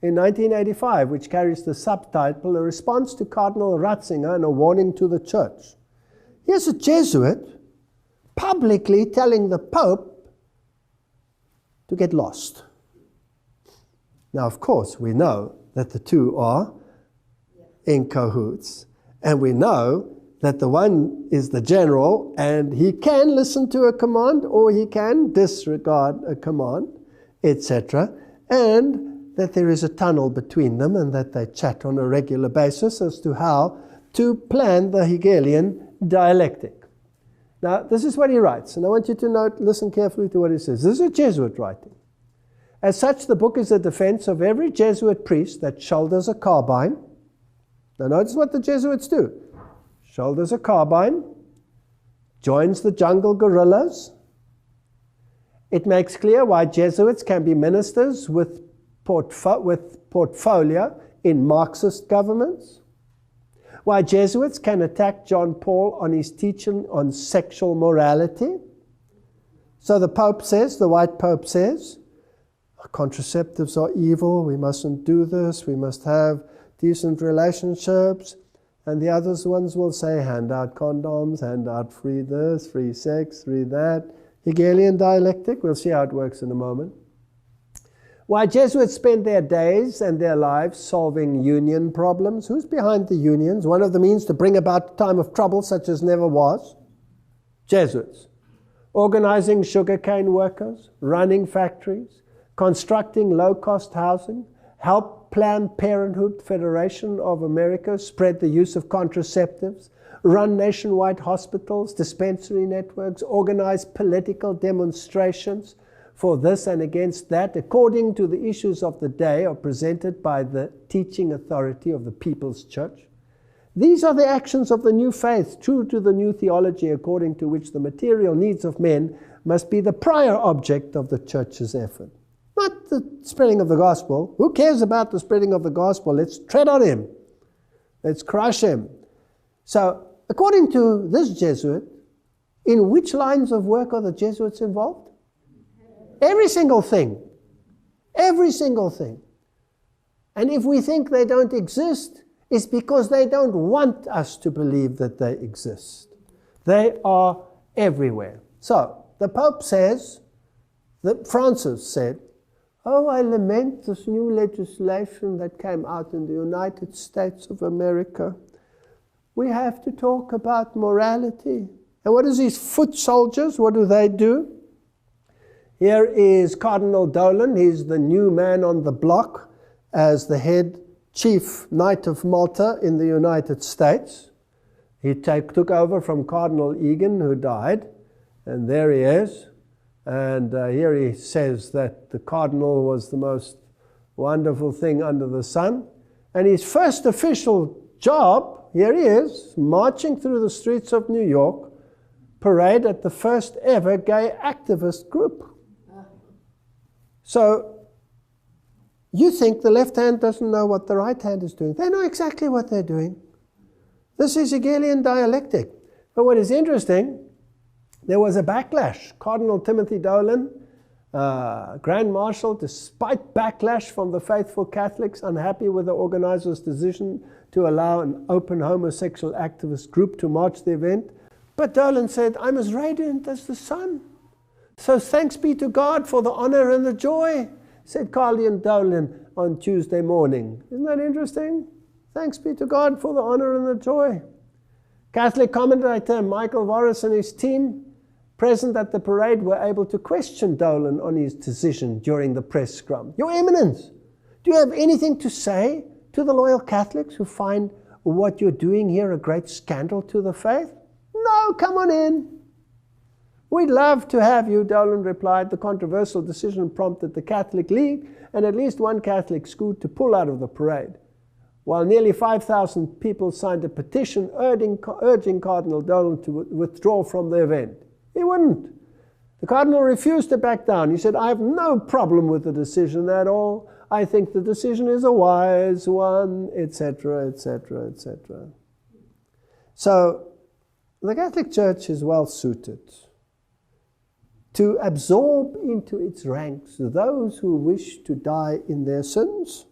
in 1985, which carries the subtitle, A Response to Cardinal Ratzinger and a Warning to the Church. Here's a Jesuit publicly telling the Pope to get lost. Now, of course, we know that the two are in cahoots, and we know that the one is the general, and he can listen to a command, or he can disregard a command, etc., and that there is a tunnel between them, and that they chat on a regular basis as to how to plan the Hegelian dialectic. Now, this is what he writes, and I want you to note, listen carefully to what he says. This is a Jesuit writing. As such, the book is a defense of every Jesuit priest that shoulders a carbine. Now, notice what the Jesuits do. Shoulders a carbine, joins the jungle guerrillas. It makes clear why Jesuits can be ministers with portfolio in Marxist governments. Why Jesuits can attack John Paul on his teaching on sexual morality. So the Pope says, the white Pope says, contraceptives are evil, we mustn't do this, we must have decent relationships. And the other ones will say, hand out condoms, hand out free this, free sex, free that. Hegelian dialectic, we'll see how it works in a moment. Why Jesuits spend their days and their lives solving union problems. Who's behind the unions? One of the means to bring about a time of trouble such as never was. Jesuits. Organizing sugarcane workers, running factories, constructing low-cost housing, help Planned Parenthood Federation of America spread the use of contraceptives, run nationwide hospitals, dispensary networks, organize political demonstrations for this and against that, according to the issues of the day are presented by the teaching authority of the People's Church. These are the actions of the new faith, true to the new theology, according to which the material needs of men must be the prior object of the church's effort. Not the spreading of the gospel. Who cares about the spreading of the gospel? Let's tread on him. Let's crush him. So, according to this Jesuit, in which lines of work are the Jesuits involved? Every single thing. Every single thing. And if we think they don't exist, it's because they don't want us to believe that they exist. They are everywhere. So, the Pope says, that Francis said, "Oh, I lament this new legislation that came out in the United States of America. We have to talk about morality." And what is these foot soldiers? What do they do? Here is Cardinal Dolan. He's the new man on the block as the head chief knight of Malta in the United States. He took over from Cardinal Egan, who died. And there he is. And here he says that the cardinal was the most wonderful thing under the sun. And his first official job, here he is, marching through the streets of New York, parade at the first ever gay activist group. So, you think the left hand doesn't know what the right hand is doing. They know exactly what they're doing. This is Hegelian dialectic. But what is interesting, there was a backlash. Cardinal Timothy Dolan, Grand Marshal, despite backlash from the faithful Catholics unhappy with the organizers' decision to allow an open homosexual activist group to march the event. But Dolan said, "I'm as radiant as the sun. So thanks be to God for the honor and the joy," said Cardinal Dolan on Tuesday morning. Isn't that interesting? Thanks be to God for the honor and the joy. Catholic commentator Michael Voris and his team present at the parade were able to question Dolan on his decision during the press scrum. "Your Eminence, do you have anything to say to the loyal Catholics who find what you're doing here a great scandal to the faith?" "No, come on in." "We'd love to have you," Dolan replied. The controversial decision prompted the Catholic League and at least one Catholic school to pull out of the parade, while nearly 5,000 people signed a petition urging Cardinal Dolan to withdraw from the event. He wouldn't. The Cardinal refused to back down. He said, "I have no problem with the decision at all. I think the decision is a wise one," etc., etc., etc. So, the Catholic Church is well suited to absorb into its ranks those who wish to die in their sins,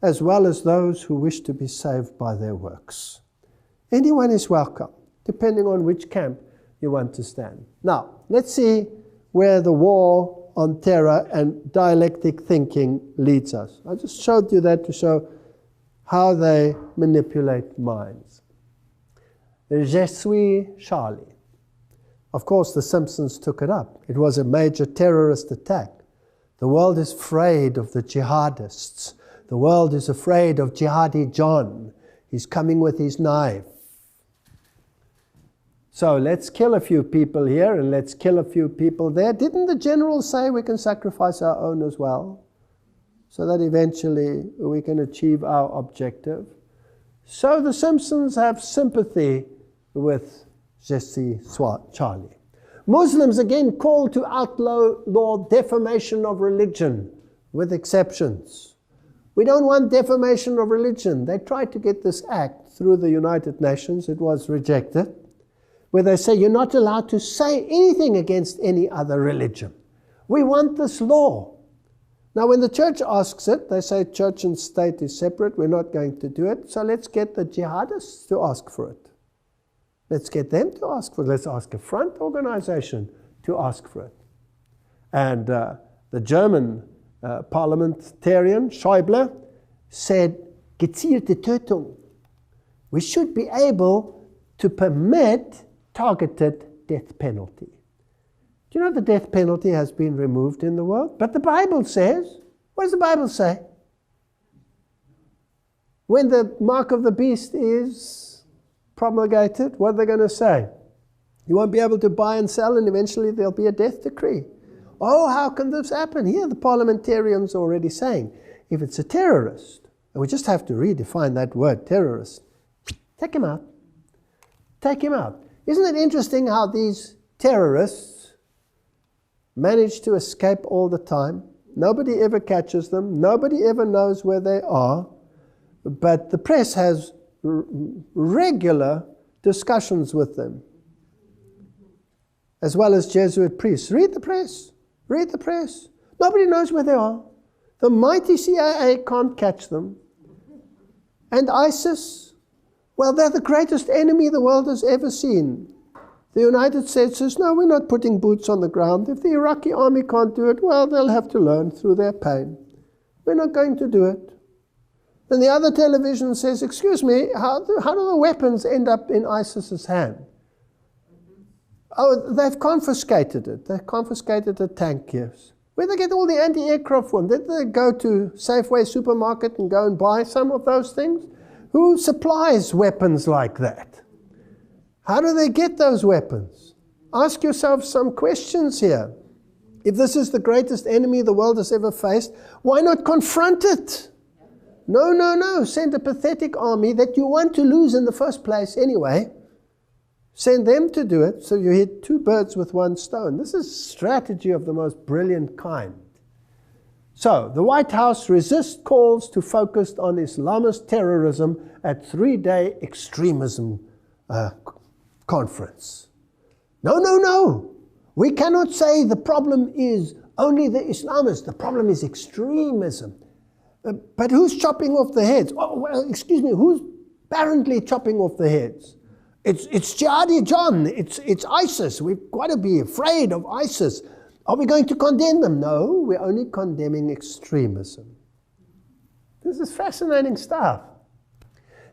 as well as those who wish to be saved by their works. Anyone is welcome, depending on which camp you want to stand. Now, let's see where the war on terror and dialectic thinking leads us. I just showed you that to show how they manipulate minds. Jesuit Charlie. Of course, the Simpsons took it up. It was a major terrorist attack. The world is afraid of the jihadists. The world is afraid of Jihadi John. He's coming with his knife. So let's kill a few people here and let's kill a few people there. Didn't the general say we can sacrifice our own as well, so that eventually we can achieve our objective? So the Simpsons have sympathy with Jesuit Charlie. Muslims again call to outlaw defamation of religion, with exceptions. We don't want defamation of religion. They tried to get this act through the United Nations. It was rejected, where they say you're not allowed to say anything against any other religion. We want this law. Now, when the church asks it, they say church and state is separate. We're not going to do it. So let's get the jihadists to ask for it. Let's get them to ask for it. Let's ask a front organization to ask for it. And the German parliamentarian, Schäuble, said, gezielte Tötung. We should be able to permit targeted death penalty. Do you know the death penalty has been removed in the world? But the Bible says, what does the Bible say? When the mark of the beast is promulgated, what are they going to say? You won't be able to buy and sell, and eventually there'll be a death decree. Oh, how can this happen? Here the parliamentarians are already saying, if it's a terrorist, and we just have to redefine that word, terrorist, Take him out. Take him out. Isn't it interesting how these terrorists manage to escape all the time? Nobody ever catches them. Nobody ever knows where they are. But the press has regular discussions with them, as well as Jesuit priests. Read the press. Read the press. Nobody knows where they are. The mighty CIA can't catch them. And ISIS, well, they're the greatest enemy the world has ever seen. The United States says, no, we're not putting boots on the ground. If the Iraqi army can't do it, well, they'll have to learn through their pain. We're not going to do it. Then the other television says, excuse me, how do the weapons end up in ISIS's hand? Oh, they've confiscated it. They've confiscated the tank gifts. Where did they get all the anti-aircraft from? Did they go to Safeway supermarket and go and buy some of those things? Who supplies weapons like that? How do they get those weapons? Ask yourself some questions here. If this is the greatest enemy the world has ever faced, why not confront it? No, no, no. Send a pathetic army that you want to lose in the first place anyway. Send them to do it, so you hit two birds with one stone. This is strategy of the most brilliant kind. So, the White House resists calls to focus on Islamist terrorism at three-day extremism conference. No, no, no. We cannot say the problem is only the Islamists. The problem is extremism. But who's chopping off the heads? Oh, well, excuse me, who's apparently chopping off the heads? It's Jihadi John. It's ISIS. We've got to be afraid of ISIS. Are we going to condemn them? No, we're only condemning extremism. This is fascinating stuff.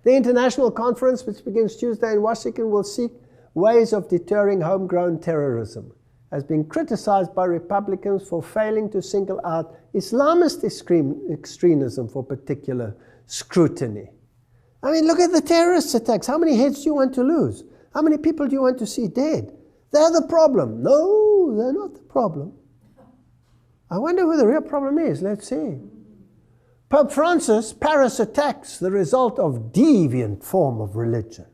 The international conference, which begins Tuesday in Washington, will seek ways of deterring homegrown terrorism, has been criticized by Republicans for failing to single out Islamist extremism for particular scrutiny. I mean, look at the terrorist attacks. How many heads do you want to lose? How many people do you want to see dead? They're the problem. No, they're not the problem. I wonder who the real problem is. Let's see. Pope Francis, Paris attacks, the result of deviant form of religion.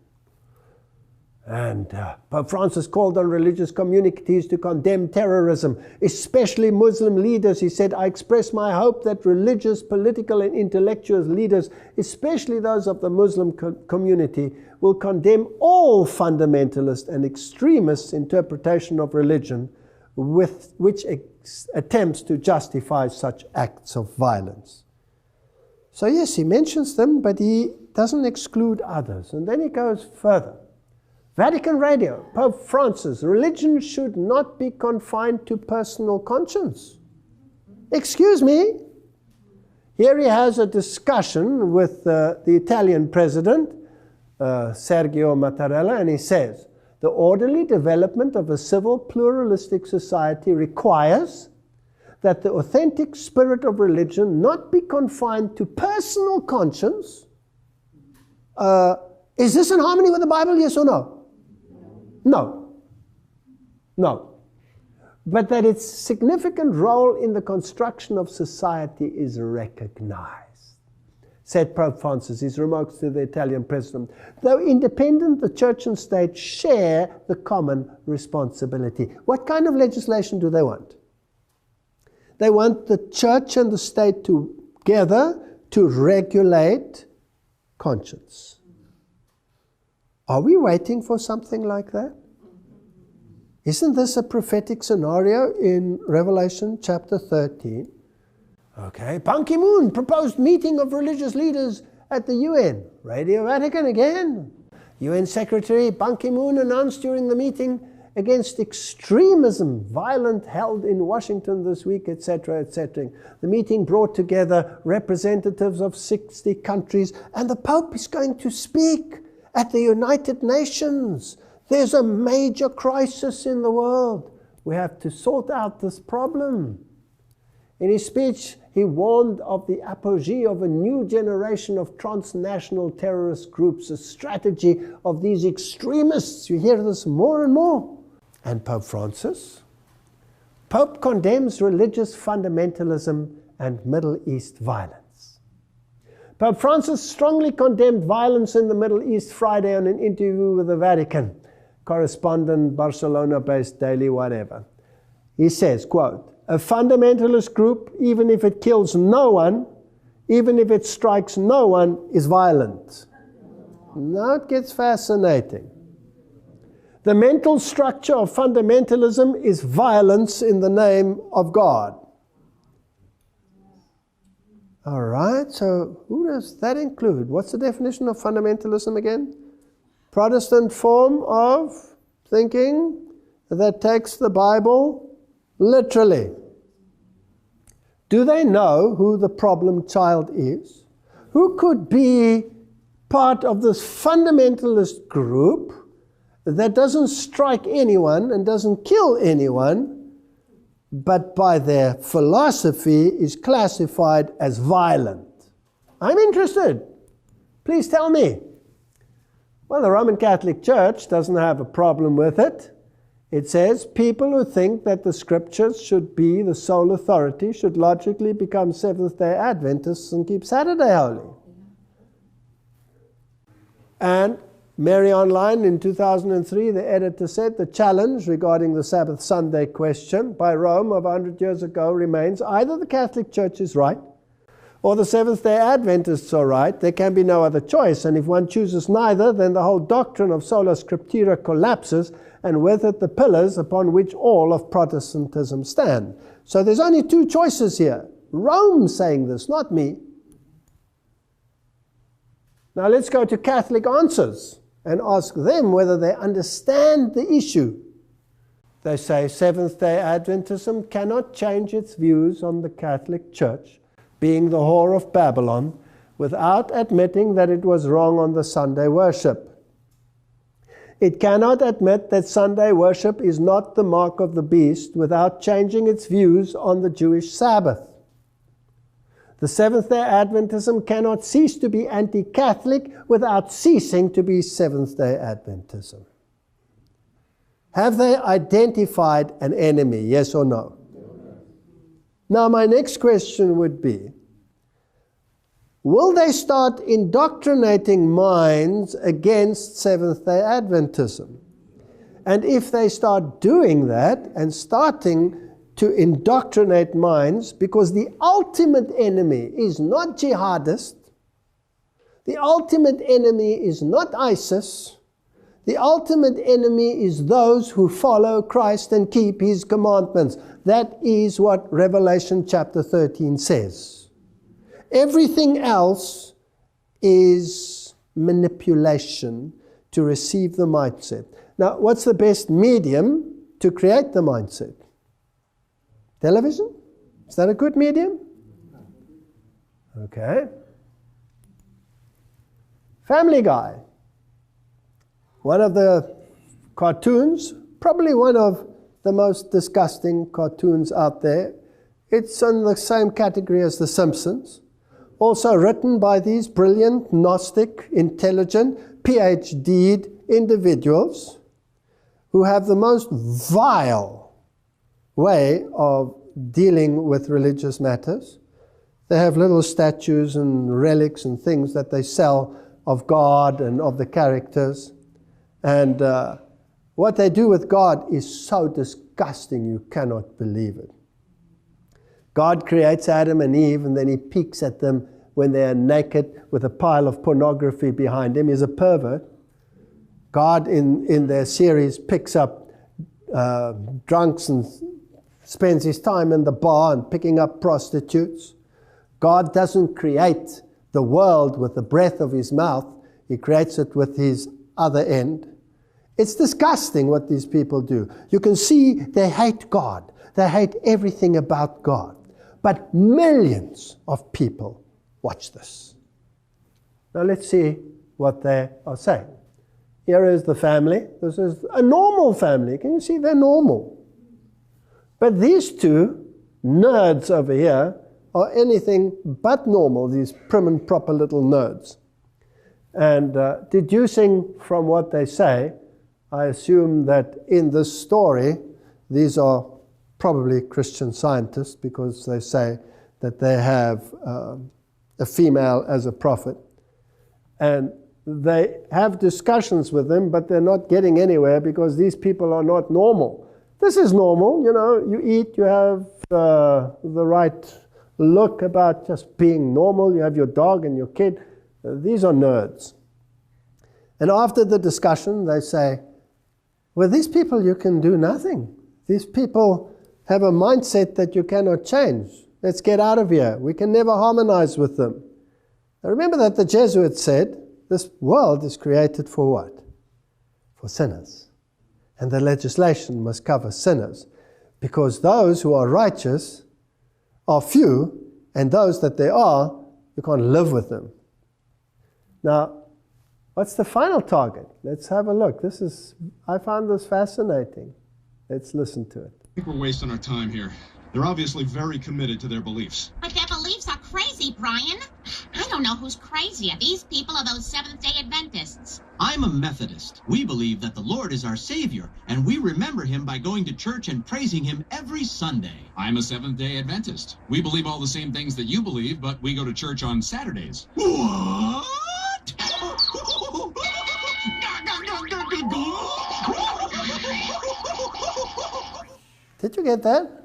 And Pope Francis called on religious communities to condemn terrorism, especially Muslim leaders. He said, I express my hope that religious, political, and intellectual leaders, especially those of the Muslim community, will condemn all fundamentalist and extremist interpretation of religion which attempts to justify such acts of violence. So yes, he mentions them, but he doesn't exclude others. And then he goes further. Vatican Radio, Pope Francis, religion should not be confined to personal conscience. Excuse me. Here he has a discussion with the Italian president, Sergio Mattarella, and he says, the orderly development of a civil pluralistic society requires that the authentic spirit of religion not be confined to personal conscience. Is this in harmony with the Bible, yes or no? No. No. But that its significant role in the construction of society is recognized, said Pope Francis, his remarks to the Italian president. Though independent, the church and state share the common responsibility. What kind of legislation do they want? They want the church and the state together to regulate conscience. Are we waiting for something like that? Isn't this a prophetic scenario in Revelation chapter 13? Okay, Ban Ki-moon proposed meeting of religious leaders at the UN. Radio Vatican again. UN Secretary Ban Ki-moon announced during the meeting against extremism, violent held in Washington this week, etc., etc. The meeting brought together representatives of 60 countries, and the Pope is going to speak at the United Nations. There's a major crisis in the world. We have to sort out this problem. In his speech, he warned of the apogee of a new generation of transnational terrorist groups, a strategy of these extremists. You hear this more and more. And Pope Francis? Pope condemns religious fundamentalism and Middle East violence. Pope Francis strongly condemned violence in the Middle East Friday on an interview with the Vatican correspondent, Barcelona-based daily whatever. He says, quote, "A fundamentalist group, even if it kills no one, even if it strikes no one, is violent." Now it gets fascinating. The mental structure of fundamentalism is violence in the name of God. All right, so who does that include? What's the definition of fundamentalism again? Protestant form of thinking that takes the Bible literally. Do they know who the problem child is? Who could be part of this fundamentalist group that doesn't strike anyone and doesn't kill anyone, but by their philosophy is classified as violent? I'm interested. Please tell me. Well, the Roman Catholic Church doesn't have a problem with it. It says people who think that the scriptures should be the sole authority should logically become Seventh-day Adventists and keep Saturday holy. And Mary Online in 2003, the editor said the challenge regarding the Sabbath Sunday question by Rome of 100 years ago remains either the Catholic Church is right or the Seventh-day Adventists are right. There can be no other choice. And if one chooses neither, then the whole doctrine of sola scriptura collapses, and with it the pillars upon which all of Protestantism stand. So there's only two choices here. Rome saying this, not me. Now let's go to Catholic Answers and ask them whether they understand the issue. They say Seventh-day Adventism cannot change its views on the Catholic Church being the whore of Babylon without admitting that it was wrong on the Sunday worship. It cannot admit that Sunday worship is not the mark of the beast without changing its views on the Jewish Sabbath. The Seventh-day Adventism cannot cease to be anti-Catholic without ceasing to be Seventh-day Adventism. Have they identified an enemy, yes or no? Now my next question would be, will they start indoctrinating minds against Seventh-day Adventism? And if they start doing that and starting to indoctrinate minds, because the ultimate enemy is not jihadist, the ultimate enemy is not ISIS, the ultimate enemy is those who follow Christ and keep His commandments. That is what Revelation chapter 13 says. Everything else is manipulation to receive the mindset. Now, what's the best medium to create the mindset? Television? Is that a good medium? Okay. Family Guy. One of the cartoons, probably one of the most disgusting cartoons out there. It's in the same category as The Simpsons. Also written by these brilliant, Gnostic, intelligent, PhD'd individuals who have the most vile way of dealing with religious matters. They have little statues and relics and things that they sell of God and of the characters. And what they do with God is so disgusting you cannot believe it. God creates Adam and Eve, and then He peeks at them when they are naked with a pile of pornography behind him. He's a pervert. God in their series picks up drunks and spends his time in the bar and picking up prostitutes. God doesn't create the world with the breath of His mouth. He creates it with His other end. It's disgusting what these people do. You can see they hate God. They hate everything about God. But millions of people watch this. Now let's see what they are saying. Here is the family. This is a normal family. Can you see they're normal? But these two nerds over here are anything but normal, these prim and proper little nerds. And deducing from what they say, I assume that in this story, these are probably Christian scientists, because they say that they have a female as a prophet. And they have discussions with them, but they're not getting anywhere because these people are not normal. This is normal, you know, you eat, you have the right look about just being normal, you have your dog and your kid. These are nerds. And after the discussion, they say, well, these people, you can do nothing. These people have a mindset that you cannot change. Let's get out of here. We can never harmonize with them. Now remember that the Jesuit said, this world is created for what? For sinners. And the legislation must cover sinners, because those who are righteous are few, and those that there are, you can't live with them. Now, what's the final target? Let's have a look. I found this fascinating. Let's listen to it. I think we're wasting our time here. They're obviously very committed to their beliefs. But their beliefs are crazy, Brian. I don't know who's crazier, these people or those Seventh-day Adventists. I'm a Methodist. We believe that the Lord is our Savior, and we remember Him by going to church and praising Him every Sunday. I'm a Seventh-day Adventist. We believe all the same things that you believe, but we go to church on Saturdays. What? Did you get that?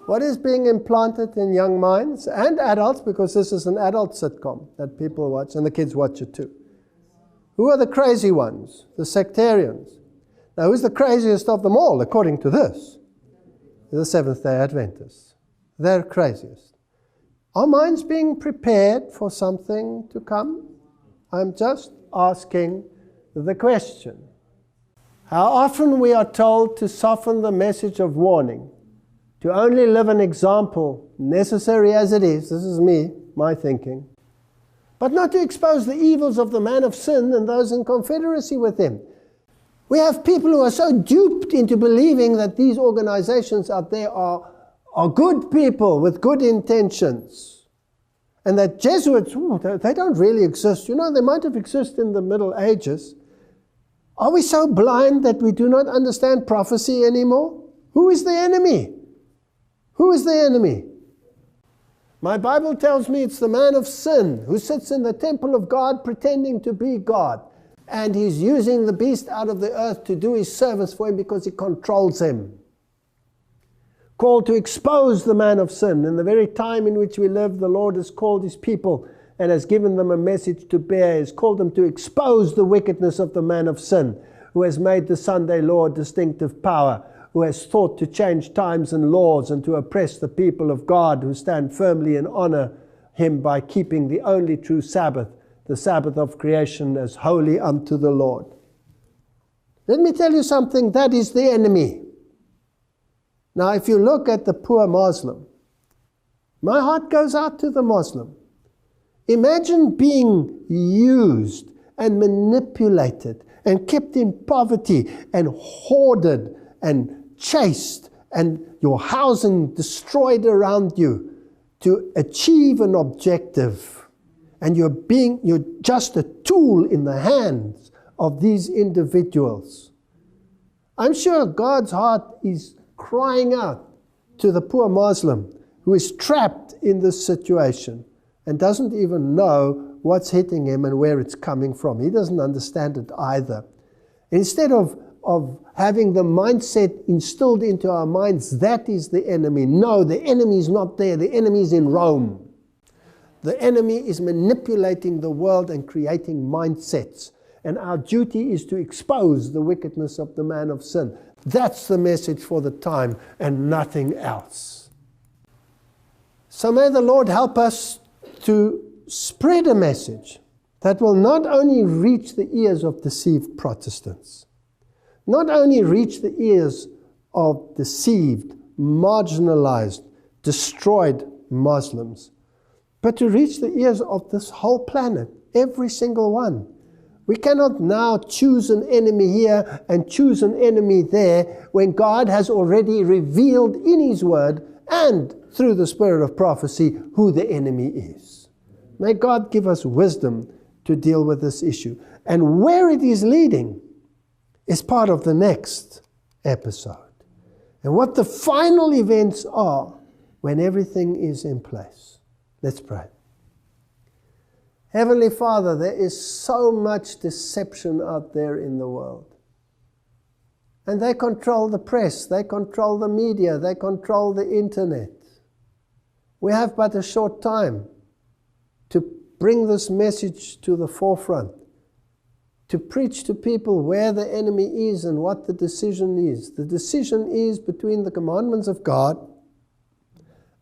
What is being implanted in young minds and adults, because this is an adult sitcom that people watch, and the kids watch it too. Who are the crazy ones? The sectarians. Now, who's the craziest of them all, according to this? The Seventh-day Adventists. They're craziest. Are minds being prepared for something to come? I'm just asking the question. How often we are told to soften the message of warning, to only live an example, necessary as it is, this is me, my thinking, but not to expose the evils of the man of sin and those in confederacy with him. We have people who are so duped into believing that these organizations out there are good people with good intentions, and that Jesuits, they don't really exist. You know, they might have existed in the Middle Ages. Are we so blind that we do not understand prophecy anymore? Who is the enemy? Who is the enemy? My Bible tells me it's the man of sin who sits in the temple of God pretending to be God. And he's using the beast out of the earth to do his service for him because he controls him. Called to expose the man of sin. In the very time in which we live, the Lord has called his people and has given them a message to bear. He has called them to expose the wickedness of the man of sin, who has made the Sunday law a distinctive power, who has thought to change times and laws and to oppress the people of God who stand firmly and honor him by keeping the only true Sabbath, the Sabbath of creation, as holy unto the Lord. Let me tell you something, that is the enemy. Now, if you look at the poor Muslim, my heart goes out to the Muslim. Imagine being used and manipulated and kept in poverty and hoarded and chased and your housing destroyed around you to achieve an objective, and you're just a tool in the hands of these individuals. I'm sure God's heart is crying out to the poor Muslim who is trapped in this situation and doesn't even know what's hitting him and where it's coming from. He doesn't understand it either. Instead of having the mindset instilled into our minds, that is the enemy. No, the enemy is not there. The enemy is in Rome. The enemy is manipulating the world and creating mindsets. And our duty is to expose the wickedness of the man of sin. That's the message for the time and nothing else. So may the Lord help us to spread a message that will not only reach the ears of deceived Protestants, not only reach the ears of deceived, marginalized, destroyed Muslims, but to reach the ears of this whole planet, every single one. We cannot now choose an enemy here and choose an enemy there when God has already revealed in His Word and through the spirit of prophecy who the enemy is. May God give us wisdom to deal with this issue. And where it is leading is part of the next episode. And what the final events are when everything is in place. Let's pray. Heavenly Father, there is so much deception out there in the world. And they control the press, they control the media, they control the internet. We have but a short time to bring this message to the forefront, to preach to people where the enemy is and what the decision is. The decision is between the commandments of God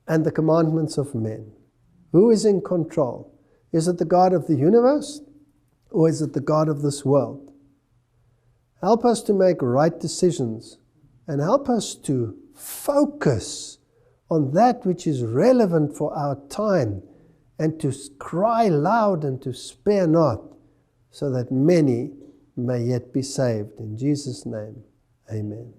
and the commandments of men. Who is in control? Is it the God of the universe, or is it the God of this world? Help us to make right decisions, and help us to focus on that which is relevant for our time, and to cry loud and to spare not, so that many may yet be saved. In Jesus' name, amen.